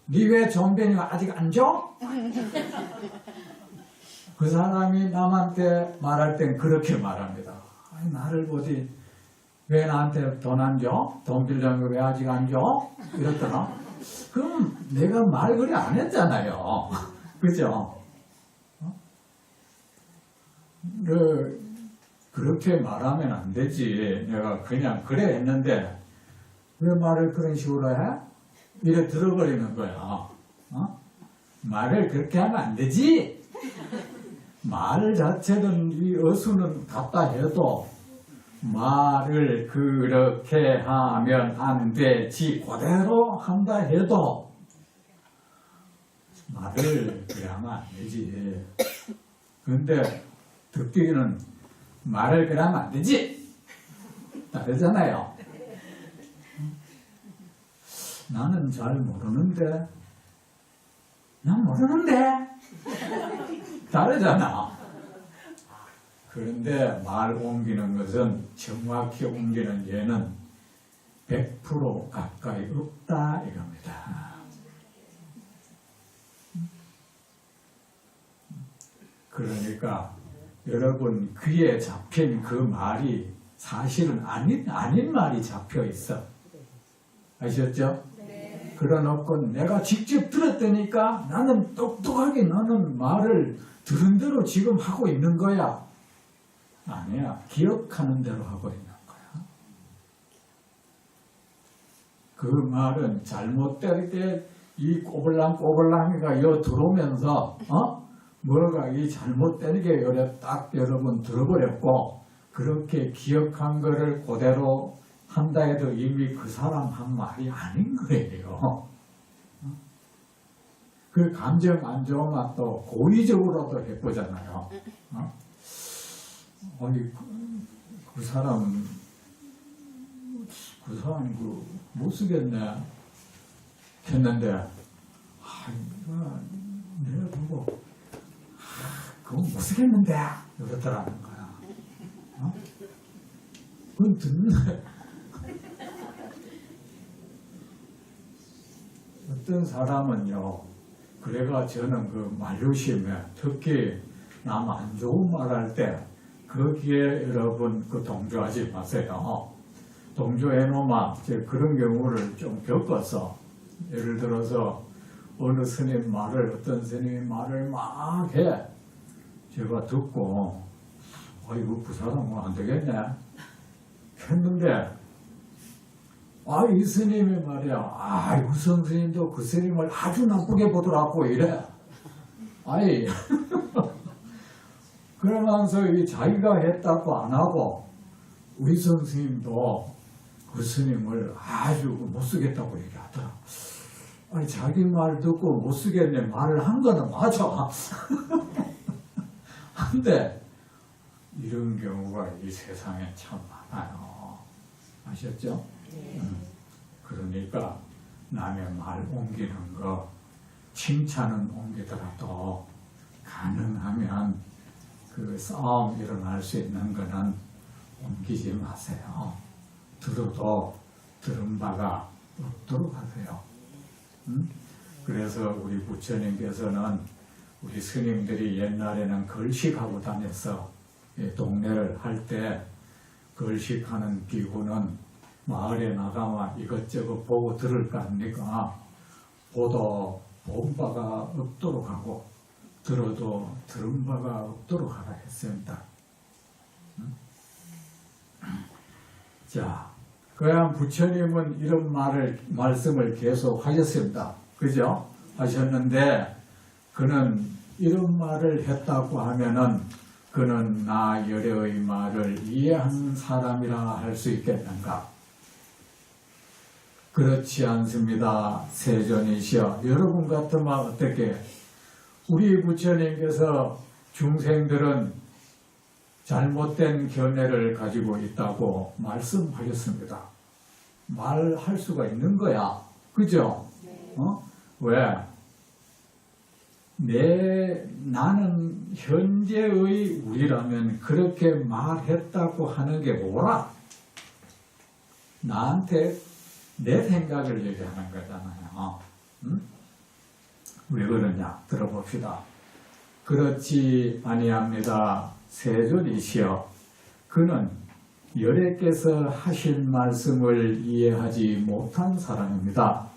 니 왜 돈 빌리면 아직 안 줘? 그 사람이 남한테 말할 땐 그렇게 말합니다. 아니, 나를 보지 왜 나한테 돈 안 줘? 돈 빌려는 거 왜 아직 안 줘? 이랬더나? 그럼 내가 말 그리 안 했잖아요. 그죠? 그렇게 말하면 안 되지. 내가 그냥 그래 했는데 왜 말을 그런 식으로 해? 이래 들어버리는 거야. 말을 그렇게 하면 안 되지. 말 자체는 이 어수는 같다 해도 말을 그렇게 하면 안 되지. 그대로 한다 해도 말을 그래 하면 안 되지. 근데 듣기는 말을 그래 하면 안 되지. 다르잖아요. 나는 잘 모르는데 난 모르는데 다르잖아. 그런데 말 옮기는 것은 정확히 옮기는 예는 100% 가까이 없다 이겁니다. 그러니까 여러분 귀에 잡힌 그 말이 사실은 아닌 말이 잡혀 있어. 아셨죠? 네. 그러놓고 내가 직접 들었다니까 나는 똑똑하게 나는 말을 들은 대로 지금 하고 있는 거야. 아니야. 기억하는 대로 하고 있는 거야. 그 말은 잘못되게 이 꼬불랑꼬불랑이가 여 들어오면서 뭐가 이 잘못된 게 요래 딱 여러분 들어버렸고 그렇게 기억한 거를 그대로 한다 해도 이미 그 사람 한 말이 아닌 거예요. 그 감정 안 좋은 맛도 고의적으로도 해보잖아요. 아니 그 사람 못 쓰겠네 했는데 내가 보고 그건 못 쓰겠는데 이러더라는 거야. 그건 듣는 어떤 사람은요, 그래가 저는 그 말조심에 특히 남 안 좋은 말 할 때 거기에 여러분 그 동조하지 마세요. 동조해 놓으면 그런 경우를 좀 겪었어. 예를 들어서 어느 스님 말을, 어떤 스님이 말을 막 해. 제가 듣고 이거 그 사람은 안 되겠네 했는데, 이 스님이 말이야, 우선 스님도 그 스님을 아주 나쁘게 보더라고 이래. 그러면서 이 자기가 했다고 안 하고 우리 선생님도 그 스님을 아주 못 쓰겠다고 얘기하더라. 자기 말 듣고 못 쓰겠네 말을 한 거는 맞아. 근데 이런 경우가 이 세상에 참 많아요. 아셨죠? 그러니까 남의 말 옮기는 거, 칭찬은 옮기더라도 가능하면 그 싸움 일어날 수 있는 거는 옮기지 마세요. 들어도 들은 바가 없도록 하세요. 그래서 우리 부처님께서는 우리 스님들이 옛날에는 걸식하고 다녀서 동네를 할 때 걸식하는 비구는 마을에 나가면 이것저것 보고 들을 거 아닙니까? 보도 본 바가 없도록 하고 들어도 들은 바가 없도록 하라 했습니다. 자, 그냥 부처님은 이런 말씀을 계속 하셨습니다. 그죠? 하셨는데, 그는 이런 말을 했다고 하면은, 그는 나 열애의 말을 이해한 사람이라 할 수 있겠는가? 그렇지 않습니다. 세존이시여. 여러분 같으면 어떻게? 우리 부처님께서 중생들은 잘못된 견해를 가지고 있다고 말씀하셨습니다. 말할 수가 있는 거야. 그죠? 왜? 나는 현재의 우리라면 그렇게 말했다고 하는 게 뭐라? 나한테 내 생각을 얘기하는 거잖아요. 왜 그러냐? 들어봅시다. 그렇지 아니합니다. 세존이시여. 그는 열애께서 하신 말씀을 이해하지 못한 사람입니다.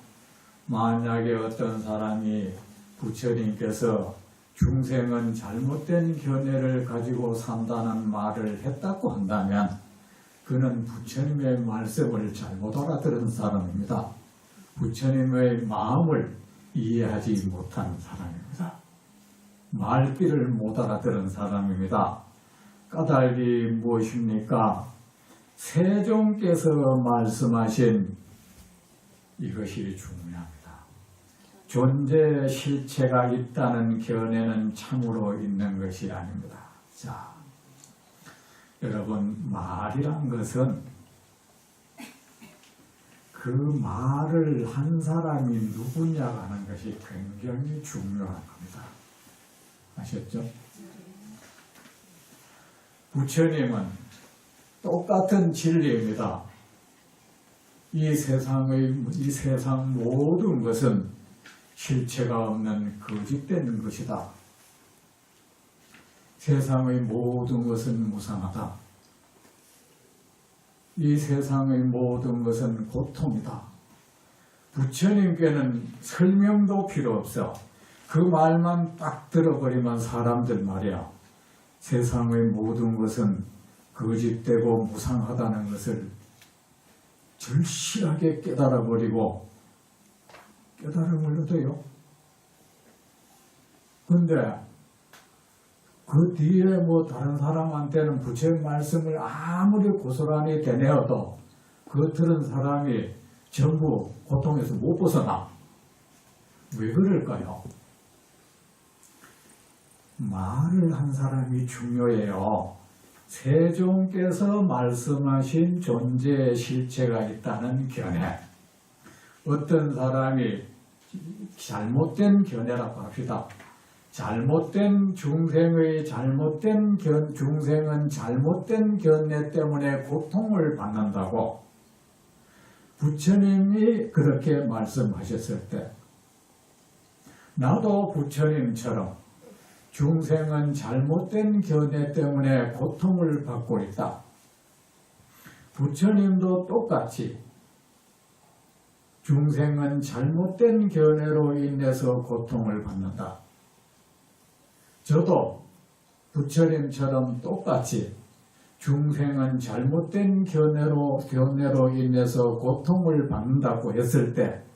만약에 어떤 사람이 부처님께서 중생은 잘못된 견해를 가지고 산다는 말을 했다고 한다면 그는 부처님의 말씀을 잘못 알아들은 사람입니다. 부처님의 마음을 이해하지 못한 사람입니다. 말귀를 못 알아들은 사람입니다. 까닭이 무엇입니까? 세종께서 말씀하신 이것이 중요합니다. 존재 실체가 있다는 견해는 참으로 있는 것이 아닙니다. 자, 여러분, 말이란 것은 그 말을 한 사람이 누구냐가 하는 것이 굉장히 중요한 겁니다. 아셨죠? 부처님은 똑같은 진리입니다. 이 세상 모든 것은 실체가 없는 거짓된 것이다. 세상의 모든 것은 무상하다. 이 세상의 모든 것은 고통이다. 부처님께는 설명도 필요 없어. 그 말만 딱 들어버리면 사람들 말이야. 세상의 모든 것은 거짓되고 무상하다는 것을 절실하게 깨달아버리고 깨달음을 얻어요. 근데 그 뒤에 다른 사람한테는 부처님 말씀을 아무리 고스란히 되뇌어도 그 들은 사람이 전부 고통에서 못 벗어나. 왜 그럴까요? 말을 한 사람이 중요해요. 세종께서 말씀하신 존재의 실체가 있다는 견해. 어떤 사람이 잘못된 견해라고 합시다. 잘못된 중생은 잘못된 견해 때문에 고통을 받는다고 부처님이 그렇게 말씀하셨을 때 나도 부처님처럼 중생은 잘못된 견해 때문에 고통을 받고 있다. 부처님도 똑같이 중생은 잘못된 견해로 인해서 고통을 받는다. 저도 부처님처럼 똑같이 중생은 잘못된 견해로 인해서 고통을 받는다고 했을 때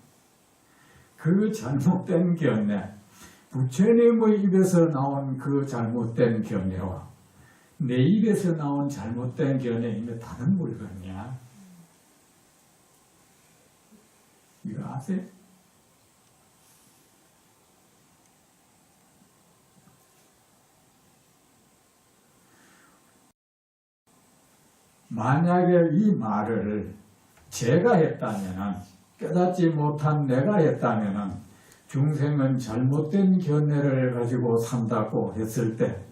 그 잘못된 견해, 부처님의 입에서 나온 그 잘못된 견해와 내 입에서 나온 잘못된 견해이면 다른 물건이야. 이거 아세요? 만약에 이 말을 제가 했다면, 깨닫지 못한 내가 했다면 중생은 잘못된 견해를 가지고 산다고 했을 때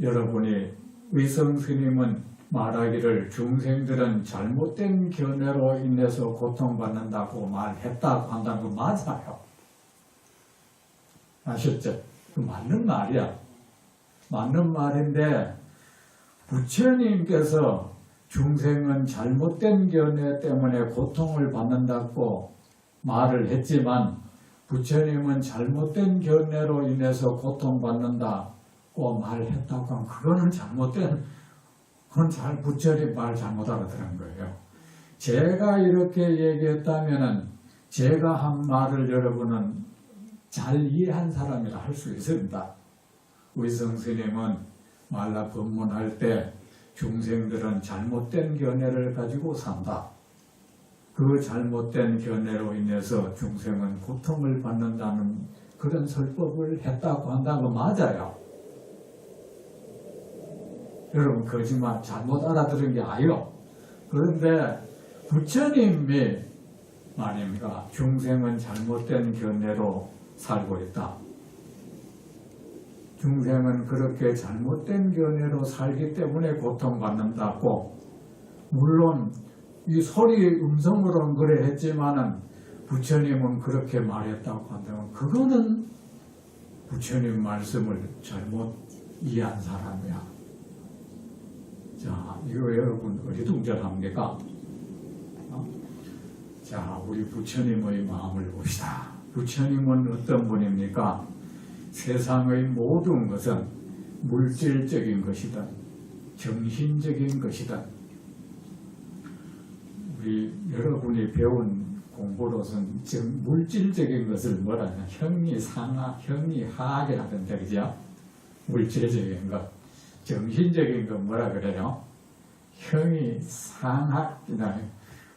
여러분이 의성 스님은 말하기를 중생들은 잘못된 견해로 인해서 고통받는다고 말했다고 한다는 거 맞아요. 아셨죠? 그 맞는 말이야. 맞는 말인데 부처님께서 중생은 잘못된 견해 때문에 고통을 받는다고 말을 했지만 부처님은 잘못된 견해로 인해서 고통받는다고 말했다고 하면 그거는 잘못된, 그건 부처님 말 잘못 알아들은 거예요. 제가 이렇게 얘기했다면은 제가 한 말을 여러분은 잘 이해한 사람이라 할 수 있습니다. 의성 스님은 말라 법문할 때 중생들은 잘못된 견해를 가지고 산다. 그 잘못된 견해로 인해서 중생은 고통을 받는다는 그런 설법을 했다고 한다는 거 맞아요. 여러분 거짓말 잘못 알아들은 게 아니요. 그런데 부처님이 말입니다. 중생은 잘못된 견해로 살고 있다. 중생은 그렇게 잘못된 견해로 살기 때문에 고통받는다고, 물론 이 소리 음성으로는 그래 했지만은 부처님은 그렇게 말했다고 한다면 그거는 부처님 말씀을 잘못 이해한 사람이야. 자, 이거 여러분 어리둥절합니까? 자, 우리 부처님의 마음을 봅시다. 부처님은 어떤 분입니까? 세상의 모든 것은 물질적인 것이든 정신적인 것이든 우리 여러분이 배운 공부로서는 지금 물질적인 것을 뭐라 하냐, 형이상하, 형이하하게 하던데, 그죠? 물질적인 것. 정신적인 건 뭐라 그래요? 형이상하이다.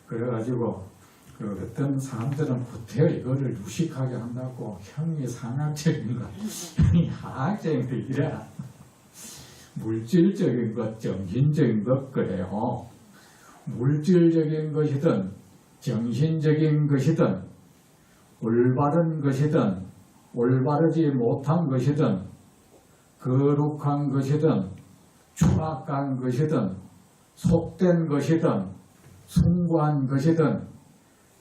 그래가지고 그 어떤 사람들은 구태여 이거를 유식하게 한다고 형이상학적인 것, 형이하학적인 것 이래라. 물질적인 것, 정신적인 것 그래요. 물질적인 것이든 정신적인 것이든 올바른 것이든 올바르지 못한 것이든 거룩한 것이든 추악한 것이든 속된 것이든 숭고한 것이든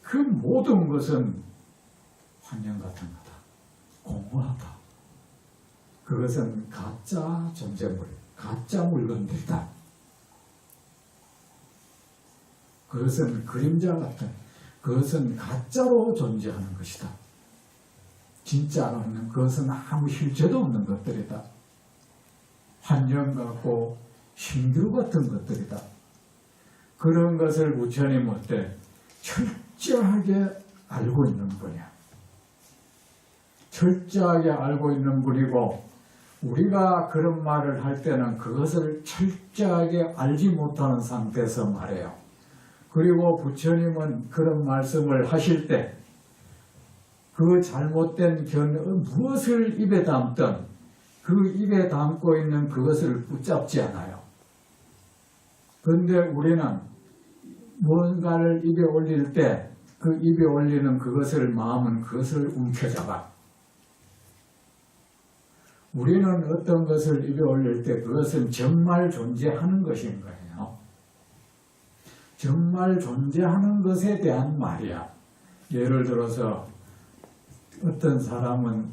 그 모든 것은 환영 같은 거다. 공허하다. 그것은 가짜 존재물, 가짜 물건들이다. 그것은 그림자 같은, 그것은 가짜로 존재하는 것이다. 진짜로는 그것은 아무 실체도 없는 것들이다. 환영 같고 신규 같은 것들이다. 그런 것을 부처님 어때? 철저하게 알고 있는 분이야. 철저하게 알고 있는 분이고, 우리가 그런 말을 할 때는 그것을 철저하게 알지 못하는 상태에서 말해요. 그리고 부처님은 그런 말씀을 하실 때 그 잘못된 무엇을 입에 담든 그 입에 담고 있는 그것을 붙잡지 않아요. 그런데 우리는 뭔가를 입에 올릴 때 그 입에 올리는 그것을, 마음은 그것을 움켜잡아. 우리는 어떤 것을 입에 올릴 때 그것은 정말 존재하는 것인 거예요. 정말 존재하는 것에 대한 말이야. 예를 들어서 어떤 사람은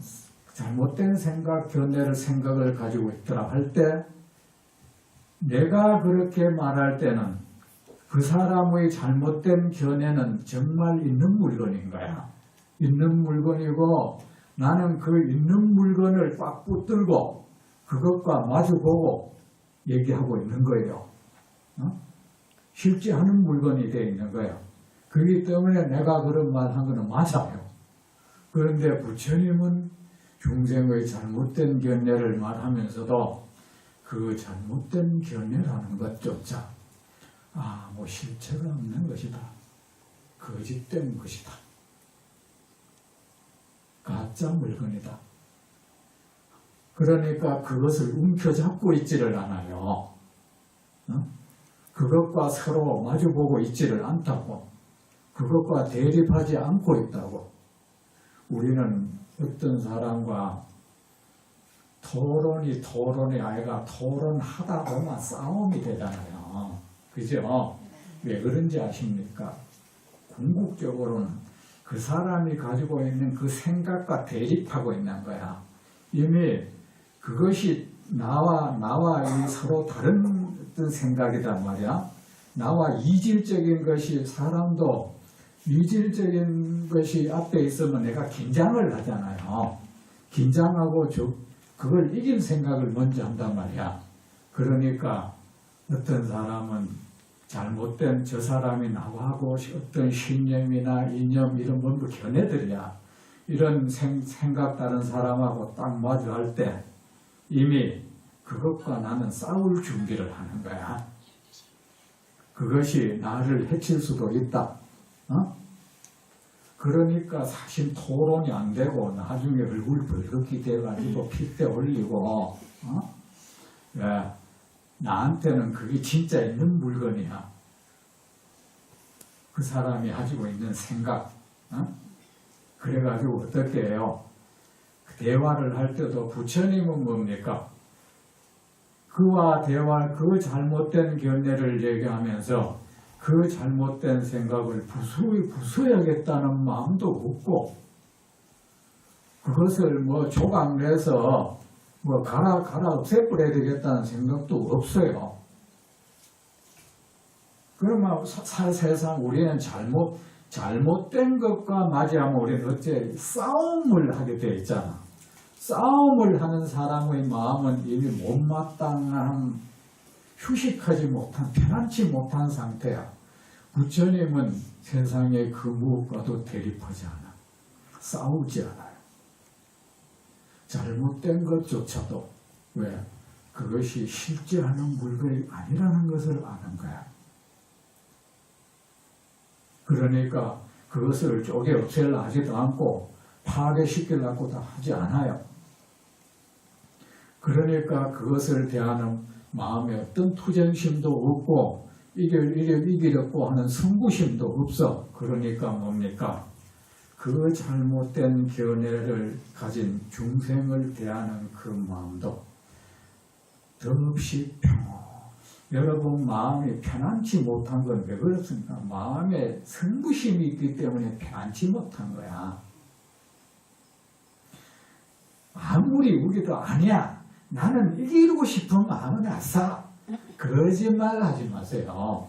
잘못된 생각을 가지고 있더라 할 때 내가 그렇게 말할 때는 그 사람의 잘못된 견해는 정말 있는 물건인 거야. 있는 물건이고 나는 그 있는 물건을 꽉 붙들고 그것과 마주보고 얘기하고 있는 거예요. 실제 하는 물건이 되어 있는 거예요. 그렇기 때문에 내가 그런 말 한 거는 맞아요. 그런데 부처님은 중생의 잘못된 견해를 말하면서도 그 잘못된 견해라는 것조차 뭐 실체가 없는 것이다. 거짓된 것이다. 가짜 물건이다. 그러니까 그것을 움켜잡고 있지를 않아요. 그것과 서로 마주보고 있지를 않다고. 그것과 대립하지 않고 있다고. 우리는 어떤 사람과 토론이 아니라 토론하다 보면 싸움이 되잖아요. 그죠? 왜 그런지 아십니까? 궁극적으로는 그 사람이 가지고 있는 그 생각과 대립하고 있는 거야. 이미 그것이 나와 이 서로 다른 어떤 생각이란 말이야. 나와 이질적인 것이 사람도 이질적인 것이 앞에 있으면 내가 긴장을 하잖아요. 긴장하고 그걸 이길 생각을 먼저 한단 말이야. 그러니까 어떤 사람은 잘못된 저 사람이 나하고 어떤 신념이나 이념 이런 전부 견해들이야. 이런 생각 다른 사람하고 딱 마주할 때 이미 그것과 나는 싸울 준비를 하는 거야. 그것이 나를 해칠 수도 있다. 그러니까 사실 토론이 안 되고 나중에 얼굴 벌겋게 돼가지고 핏대 올리고 나한테는 그게 진짜 있는 물건이야. 그 사람이 가지고 있는 생각. 그래가지고 어떻게 해요? 대화를 할 때도 부처님은 뭡니까? 그와 그 잘못된 견해를 얘기하면서 그 잘못된 생각을 부수어야겠다는 마음도 없고 그것을 조각내서 갈아 없애버려야 되겠다는 생각도 없어요. 그러면 세상 우리는 잘못된 것과 맞이하면 우리는 어째 싸움을 하게 돼 있잖아. 싸움을 하는 사람의 마음은 이미 못마땅한 휴식하지 못한 편안치 못한 상태야. 부처님은 세상의 그 무엇과도 대립하지 않아. 싸우지 않아요. 잘못된 것조차도 왜? 그것이 실제 하는 물건이 아니라는 것을 아는 거야. 그러니까 그것을 쪼개 없애려 하지도 않고 파괴시키려고도 하지 않아요. 그러니까 그것을 대하는 마음에 어떤 투쟁심도 없고 이기려고 하는 승부심도 없어. 그러니까 뭡니까? 그 잘못된 견해를 가진 중생을 대하는 그 마음도 더없이 여러분 마음이 편안치 못한 건 왜 그렇습니까? 마음에 승부심이 있기 때문에 편안치 못한 거야. 아무리 우리도 아니야. 나는 이기고 싶은 마음은 아싸. 거짓말 하지 마세요.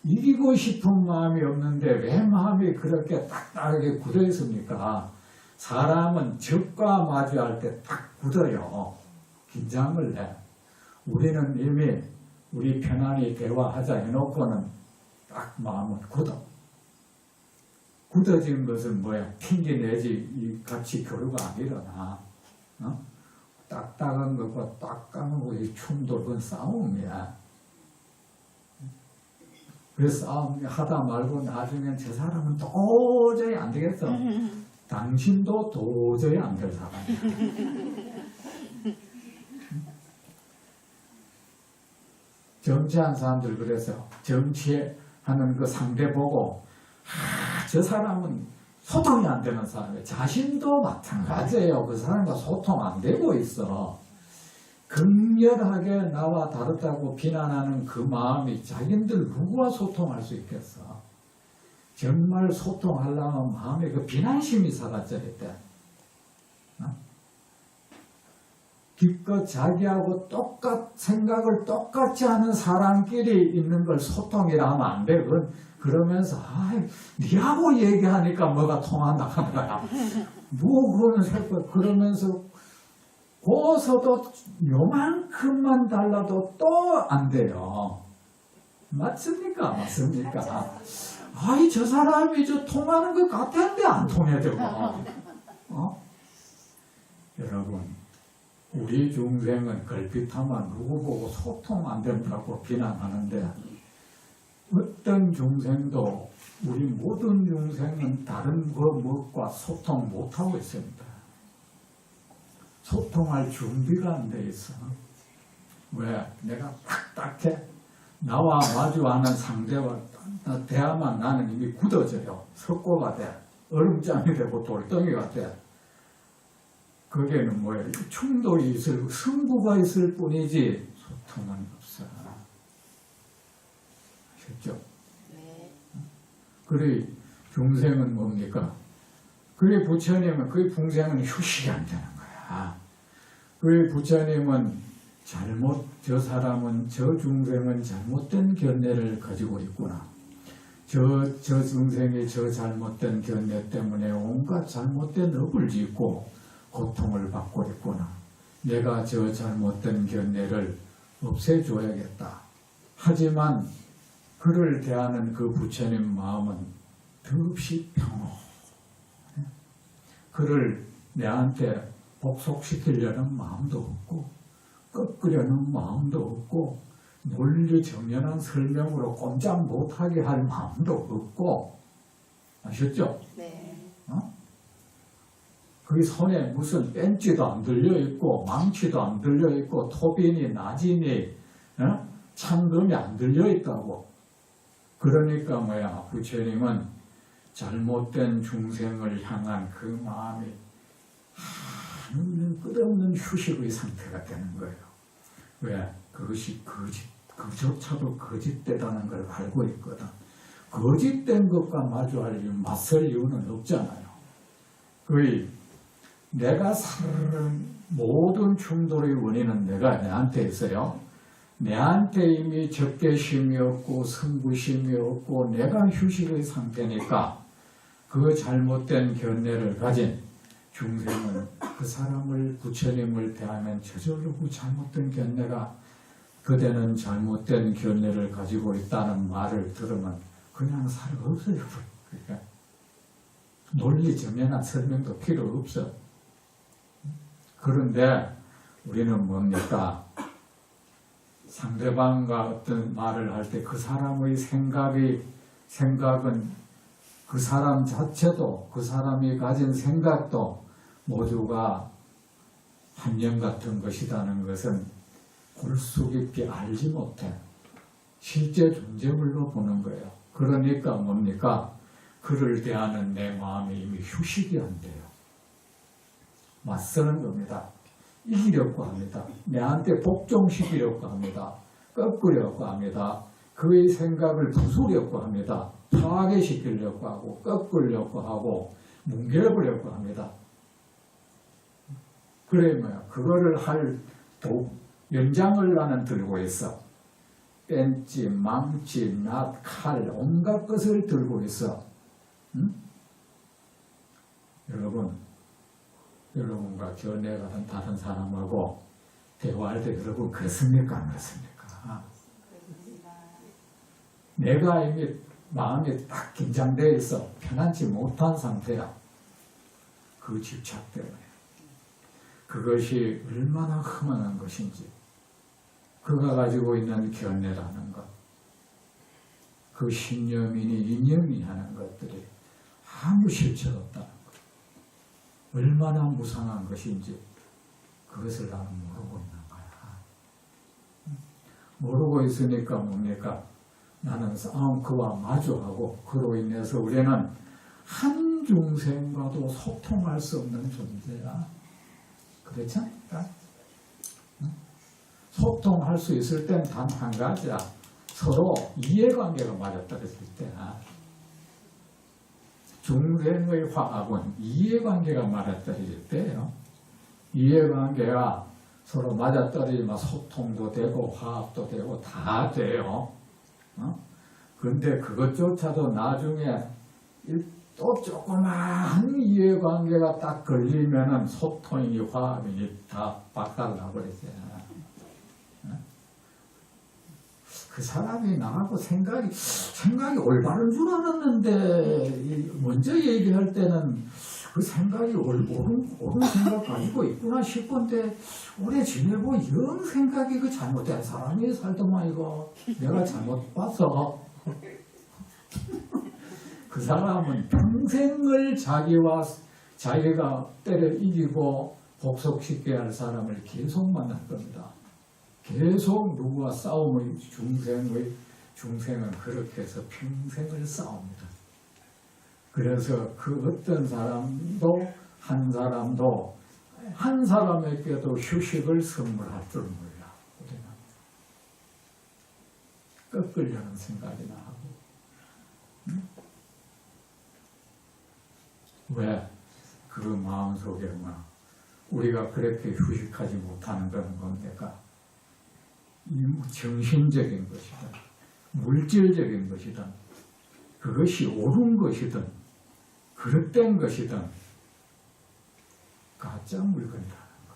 이기고 싶은 마음이 없는데 왜 마음이 그렇게 딱딱하게 굳어 있습니까? 사람은 적과 마주할 때 딱 굳어요. 긴장을 내. 우리는 이미 우리 편안히 대화하자 해놓고는 딱 마음은 굳어. 굳어진 것은 뭐야? 핑계내지 같이 교류가 안 일어나. 딱딱한 것과 딱딱한 이 충돌, 그건 싸움이야. 그래서 싸움 하다 말고 나중엔 저 사람은 도저히 안 되겠어. 당신도 도저히 안 될 사람이야. 정치한 사람들 그래서 정치하는 그 상대 보고 저 사람은 소통이 안 되는 사람이에요. 자신도 마찬가지예요. 그 사람과 소통 안 되고 있어. 극렬하게 나와 다르다고 비난하는 그 마음이 자기들 누구와 소통할 수 있겠어. 정말 소통하려면 마음에 그 비난심이 사라져야 돼. 기껏 자기하고 생각을 똑같이 하는 사람끼리 있는 걸 소통이라 하면 안 돼. 그러면서 니하고 얘기하니까 뭐가 통한다 하는 거야. 그러는 생각 그러면서 고서도 요만큼만 달라도 또 안 돼요. 맞습니까? 맞습니까? 저 사람이 통하는 것 같았는데 안 통해되고. 여러분, 우리 중생은 걸핏하면 누구 보고 소통 안 된다고 비난하는데 어떤 중생도 우리 모든 중생은 다른 것과 소통 못하고 있습니다. 소통할 준비가 안 돼 있어. 왜? 내가 딱딱해. 나와 마주하는 상대와 대화만 나는 이미 굳어져요. 석고가 돼. 얼음장이 되고 돌덩이가 돼. 거기에는 뭐예요? 충돌이 있을, 승부가 있을 뿐이지 소통은 없어. 아셨죠? 네. 그래 중생은 뭡니까? 그래 부처님은 그의 풍생은 휴식이 안 되는 거야. 그래 부처님은 저 사람은 저 중생은 잘못된 견해를 가지고 있구나. 저 중생이 저 잘못된 견해 때문에 온갖 잘못된 업을 짓고 고통을 받고 있구나. 내가 저 잘못된 견해를 없애줘야겠다. 하지만 그를 대하는 그 부처님 마음은 더없이 평온해. 그를 내한테 복속시키려는 마음도 없고 꺾으려는 마음도 없고 논리 정연한 설명으로 꼼짝 못하게 할 마음도 없고. 아셨죠? 네. 그 손에 무슨 벤치도 안 들려있고 망치도 안 들려있고 토빈이 나진이 창금이 안 들려있다고. 그러니까 부처님은 잘못된 중생을 향한 그 마음이 한없는 끝없는 휴식의 상태가 되는 거예요. 왜? 그것이 그조차도 거짓되다는 걸 알고 있거든. 거짓된 것과 마주할 이유, 맞설 이유는 없잖아요. 내가 사는 모든 충돌의 원인은 내한테 있어요. 내한테 이미 적개심이 없고 승부심이 없고 내가 휴식의 상태니까 그 잘못된 견해를 가진 중생은 그 사람을 부처님을 대하면 저절로 그 잘못된 견해가 그대는 잘못된 견해를 가지고 있다는 말을 들으면 그냥 살 없어요. 그러니까 논리 정연한 설명도 필요 없어. 그런데 우리는 뭡니까? 상대방과 어떤 말을 할 때 그 사람의 생각은 그 사람 자체도 그 사람이 가진 생각도 모두가 한념 같은 것이라는 것은 골수 깊게 알지 못해. 실제 존재물로 보는 거예요. 그러니까 뭡니까? 그를 대하는 내 마음이 이미 휴식이 안 돼요. 맞서는 겁니다. 이기려고 합니다. 내한테 복종시키려고 합니다. 꺾으려고 합니다. 그의 생각을 부수려고 합니다. 파괴시키려고 하고 꺾으려고 하고 뭉개버려고 합니다. 그래 그거를 할 연장을 나는 들고 있어. 벤치, 망치, 낫, 칼 온갖 것을 들고 있어. 응? 여러분과 견해가 다른 사람하고 대화할 때 여러분 그렇습니까? 안 그렇습니까? 내가 이미 마음이 딱 긴장되어 있어. 편안치 못한 상태야. 그 집착 때문에. 그것이 얼마나 험한 것인지. 그가 가지고 있는 견해라는 것. 그 신념이니 이념이 하는 것들이 아무 실체 없다는 것. 얼마나 무상한 것인지 그것을 나는 모르고 있는 거야. 모르고 있으니까 뭡니까? 나는 그와 마주하고 그로 인해서 우리는 한 중생과도 소통할 수 없는 존재야. 그렇지 않을까? 소통할 수 있을 땐 단 한 가지야. 서로 이해관계가 맞아떨어질 때야. 중생의 화합은 이해관계가 맞아떨어질 때예요. 이해관계가 서로 맞아떨어지면 소통도 되고 화합도 되고 다 돼요. 근데 그것조차도 나중에 또 조그마한 이해관계가 딱 걸리면은 소통이 화합이 다 박살나버리잖아요. 그 사람이 나하고 생각이 올바른 줄 알았는데 먼저 얘기할 때는 그 생각이 옳은 생각 가지고 있구나 싶은데 오래 지내고 영 생각이 그 잘못된 사람이 살더만 이거 내가 잘못 봐서 그 사람은 평생을 자기가 때려 이기고 복속시켜야 할 사람을 계속 만날 겁니다. 계속 누구와 싸움의 중생은 그렇게 해서 평생을 싸웁니다. 그래서 그 어떤 사람도 한 사람에게도 휴식을 선물할 줄 몰라. 우리는 꺾으려는 생각이나 하고. 왜? 그 마음속에 우리가 그렇게 휴식하지 못하는 건 뭡니까? 정신적인 것이든 물질적인 것이든 그것이 옳은 것이든 그릇된 것이든 가짜 물건이라는 것.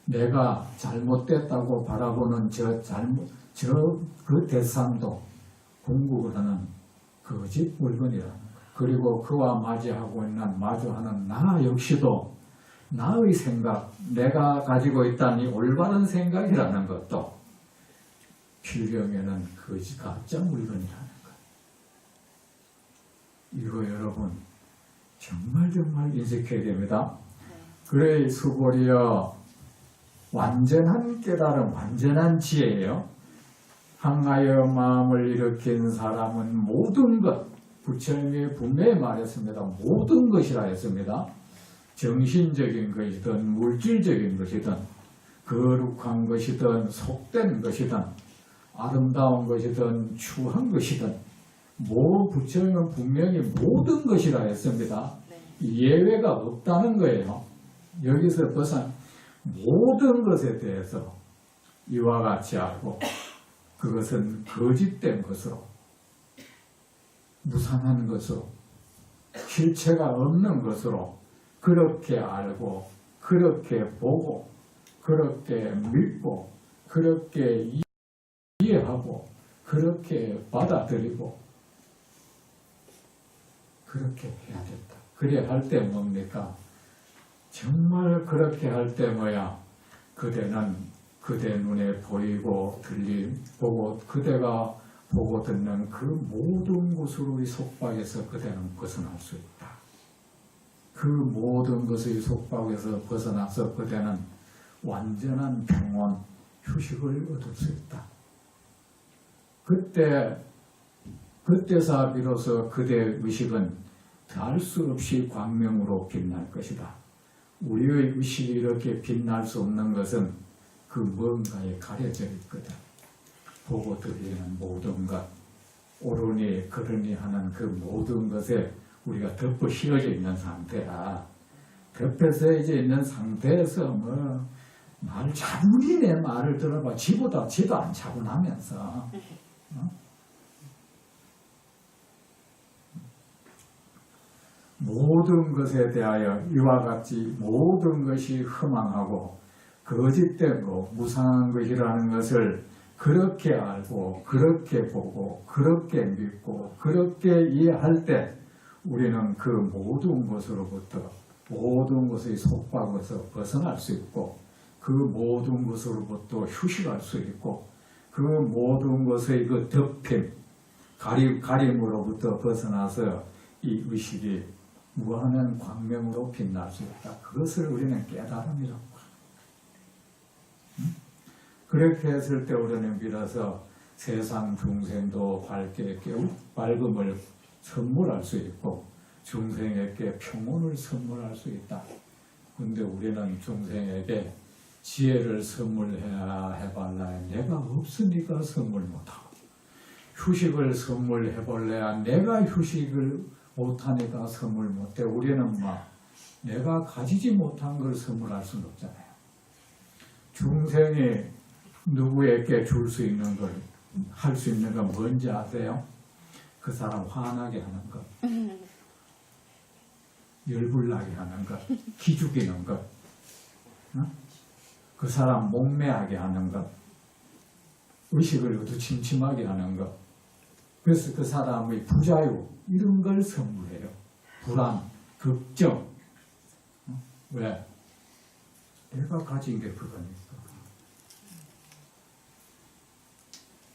내가 잘못됐다고 바라보는 그 대상도 궁극을 하는 거짓 물건이라는 것. 그리고 그와 마주하는 나 역시도 나의 생각, 내가 가지고 있다는 이 올바른 생각이라는 것도 필경에는 가짜 물건이라는 것. 이거 여러분 정말 인식해야 됩니다. 그래 수고리여 완전한 깨달음, 완전한 지혜예요. 항하여 마음을 일으킨 사람은 모든 것, 부처님이 분명히 말했습니다. 모든 것이라 했습니다. 정신적인 것이든 물질적인 것이든 거룩한 것이든 속된 것이든 아름다운 것이든 추한 것이든 부처님은 분명히 모든 것이라 했습니다. 예외가 없다는 거예요. 여기서 벗어난 모든 것에 대해서 이와 같이 알고 그것은 거짓된 것으로 무상한 것으로 실체가 없는 것으로 그렇게 알고 그렇게 보고 그렇게 믿고 그렇게 이해하고 그렇게 받아들이고 그렇게 해야 된다. 그래 할 때 뭡니까? 정말 그렇게 할 때 그대는 그대 눈에 보이고 보고 그대가 보고 듣는 그 모든 것으로의 속박에서 그대는 벗어날 수 있다. 그 모든 것의 속박에서 벗어나서 그대는 완전한 평온, 휴식을 얻을 수 있다. 그때서 비로소 그대의 의식은 닿을 수 없이 광명으로 빛날 것이다. 우리의 의식이 이렇게 빛날 수 없는 것은 그 뭔가에 가려져 있거든. 보고 들리는 모든 것, 옳으니 그러니 하는 그 모든 것에 우리가 덮어 씌워져 있는 상태라. 덮여서 있는 상태에서 말 차분히 내 말을 들어봐. 지도 안 차분하면서. 모든 것에 대하여 이와 같이 모든 것이 허망하고 거짓되고 무상한 것이라는 것을 그렇게 알고 그렇게 보고 그렇게 믿고 그렇게 이해할 때 우리는 그 모든 것으로부터 모든 것의 속박에서 벗어날 수 있고 그 모든 것으로부터 휴식할 수 있고 그 모든 것의 그 덮임, 가림으로부터 벗어나서 이 의식이 무한한 광명으로 빛날 수 있다. 그것을 우리는 깨달음이라고 합니다. 그렇게 했을 때 우리는 비로소 세상 중생도 밝음을 선물할 수 있고 중생에게 평온을 선물할 수 있다. 그런데 우리는 중생에게 지혜를 선물해야 해발라 내가 없으니까 선물 못하고 휴식을 선물해볼래야 내가 휴식을 못하니까 선물 못해. 우리는 내가 가지지 못한 걸 선물할 수는 없잖아요. 중생이 누구에게 줄 수 있는 걸, 할 수 있는 건 뭔지 아세요? 그 사람 화나게 하는 것, 열불나게 하는 것, 기죽이는 것, 그 사람 목매하게 하는 것, 의식을 어두침침하게 하는 것, 그래서 그 사람의 부자유 이런 걸 선물해요. 불안, 걱정. 왜? 내가 가진 게 그거니까.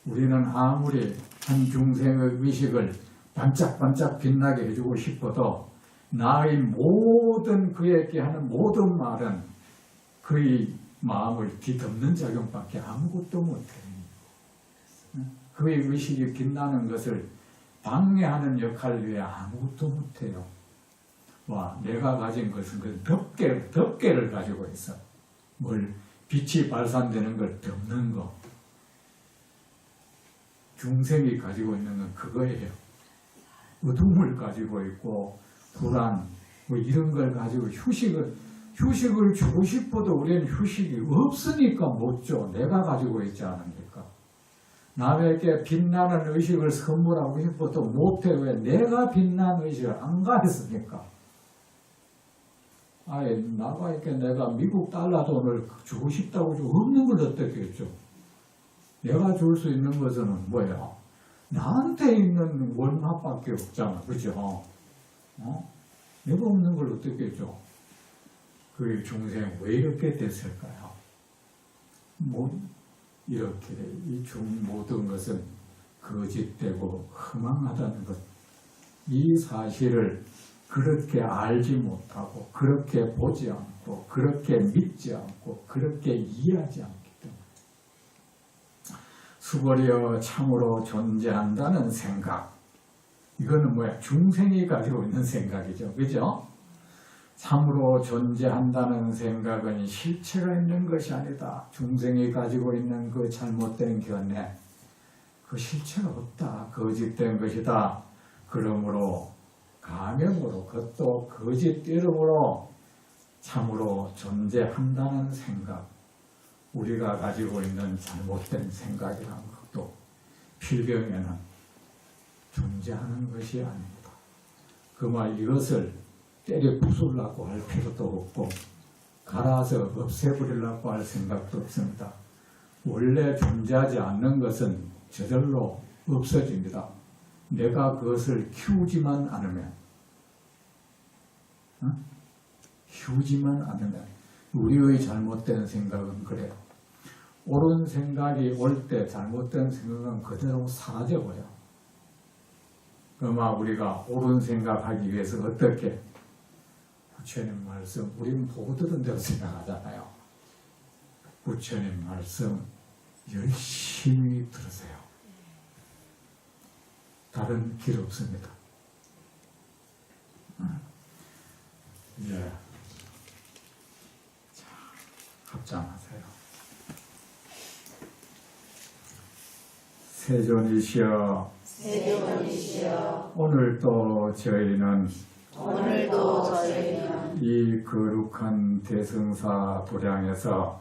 우리는 아무리 한 중생의 의식을 반짝반짝 빛나게 해주고 싶어도 나의 모든 그에게 하는 모든 말은 그의 마음을 뒤덮는 작용밖에 아무것도 못해요. 그의 의식이 빛나는 것을 방해하는 역할 외에 아무것도 못해요. 와, 내가 가진 것은 그 덮개를 가지고 있어. 뭘, 빛이 발산되는 걸 덮는 거. 중생이 가지고 있는 건 그거예요. 어둠을 가지고 있고 불안 뭐 이런 걸 가지고 휴식을 주고 싶어도 우리는 휴식이 없으니까 못 줘. 내가 가지고 있지 않으니까. 남에게 빛나는 의식을 선물하고 싶어도 못해. 왜? 내가 빛난 의식을 안 가졌으니까. 아예 나가 이렇게 내가 미국 달러 돈을 주고 싶다고 주고 없는 걸 어떻게 했죠? 내가 줄 수 있는 것은 뭐야? 나한테 있는 월마밖에 없잖아. 그죠? 내가 없는 걸 어떻게 했죠? 그 중생 왜 이렇게 됐을까요? 이렇게 이 모든 것은 거짓되고 허망하다는 것. 이 사실을 그렇게 알지 못하고 그렇게 보지 않고 그렇게 믿지 않고 그렇게 이해하지 않기 때문에 수고리여 참으로 존재한다는 생각. 이거는 뭐야? 중생이 가지고 있는 생각이죠. 그죠? 참으로 존재한다는 생각은 실체가 있는 것이 아니다. 중생이 가지고 있는 그 잘못된 견해, 그 실체가 없다. 거짓된 것이다. 그러므로 가명으로 그것도 거짓 이름으로 참으로 존재한다는 생각, 우리가 가지고 있는 잘못된 생각이라는 것도 필경에는 존재하는 것이 아닙니다. 그만 이것을 때려 부수려고 할 필요도 없고 갈아서 없애버리려고 할 생각도 없습니다. 원래 존재하지 않는 것은 저절로 없어집니다. 내가 그것을 키우지만 않으면, 키우지만 않으면, 우리의 잘못된 생각은 그래요. 옳은 생각이 올 때 잘못된 생각은 그대로 사라져버려. 그러면 우리가 옳은 생각하기 위해서 어떻게? 부처님 말씀, 우리는 보고 들은 대로 생각하잖아요. 부처님 말씀 열심히 들으세요. 다른 길 없습니다. 예. 자, 합장하세요. 세존이시여, 오늘도 저희는 이 거룩한 대승사 도량에서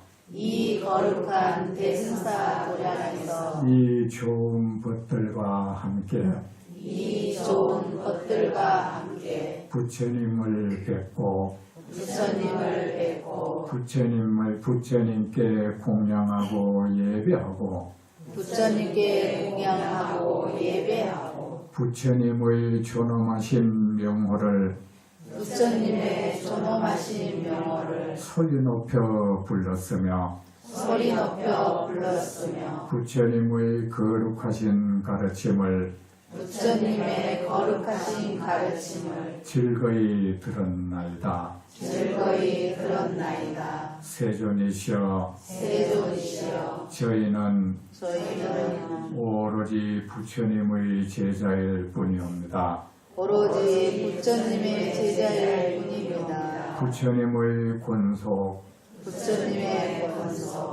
이 좋은 것들과 함께 부처님을 뵙고 부처님께 공양하고 예배하고 부처님의 존엄하신 명호를 소리 높여 불렀으며 부처님의 거룩하신 가르침을 즐거이 들었나이다. 세존이시여, 저희는 오로지 부처님의 제자일 뿐이옵니다. 부처님의 권속,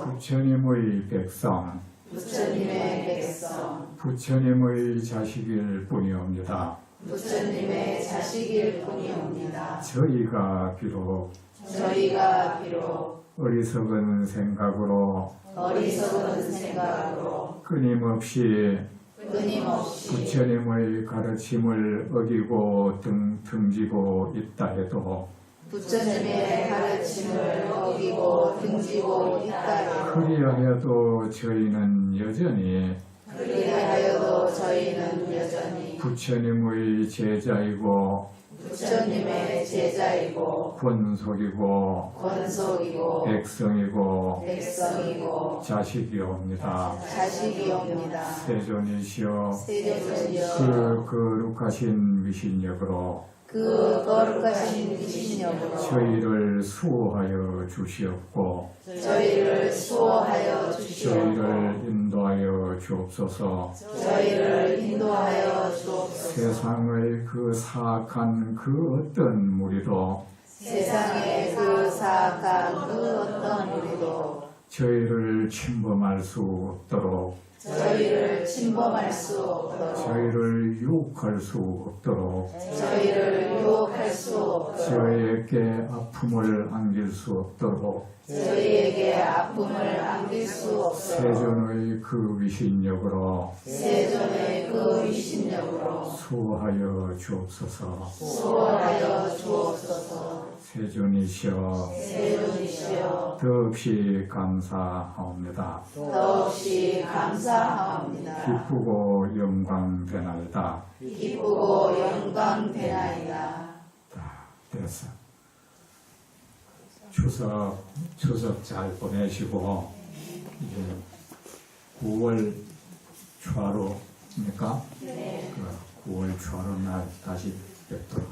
부처님의 백성, 부처님의 자식일 뿐이옵니다. 부처님의 자식일 뿐이옵니다. 저희가 비록 어리석은 생각으로 어리석은 생각으로 끊임없이 끊임없이 부처님의 가르침을 어기고 등지고 있다 해도 부처님의 가르침을 어기고 등지고 있다 해도 그리하여도 저희는 여전히 그리하여도 저희는 여전히 부처님의 제자이고 부처님의 제자이고 권속이고 권속이고 백성이고 자식이옵니다. 세존이시여 세존이시여 그 거룩하신 위신력으로 그 거룩하신 위신력으로 저희를 수호하여 주시옵고 저희를 수호하여 주시옵고 저희를 인도하여 주옵소서. 세상의 그 사악한 그 어떤 무리도 세상의 그 사악한 그 어떤 무리도 저희를 침범할 수 없도록 저희를 침범할 수 없도록 저희를 유혹할 수 없도록 저희를 유혹할 수 없도록 저희에게 아픔을 안길 수 없도록 저희에게 아픔을 안길 수 없도록 세존의 그 위신력으로 세존의 그 위신력으로 수호하여 주옵소서. 수호하여 주옵소서. 세존이시여 세존이시여 더없이 감사하옵니다. 더없이 감사하옵니다. 기쁘고 영광되나이다. 기쁘고 영광되나이다. 됐어. 추석 잘 보내시고 이제 9월 초하루입니까? 네. 그 9월 초하루 날 다시 뵙도록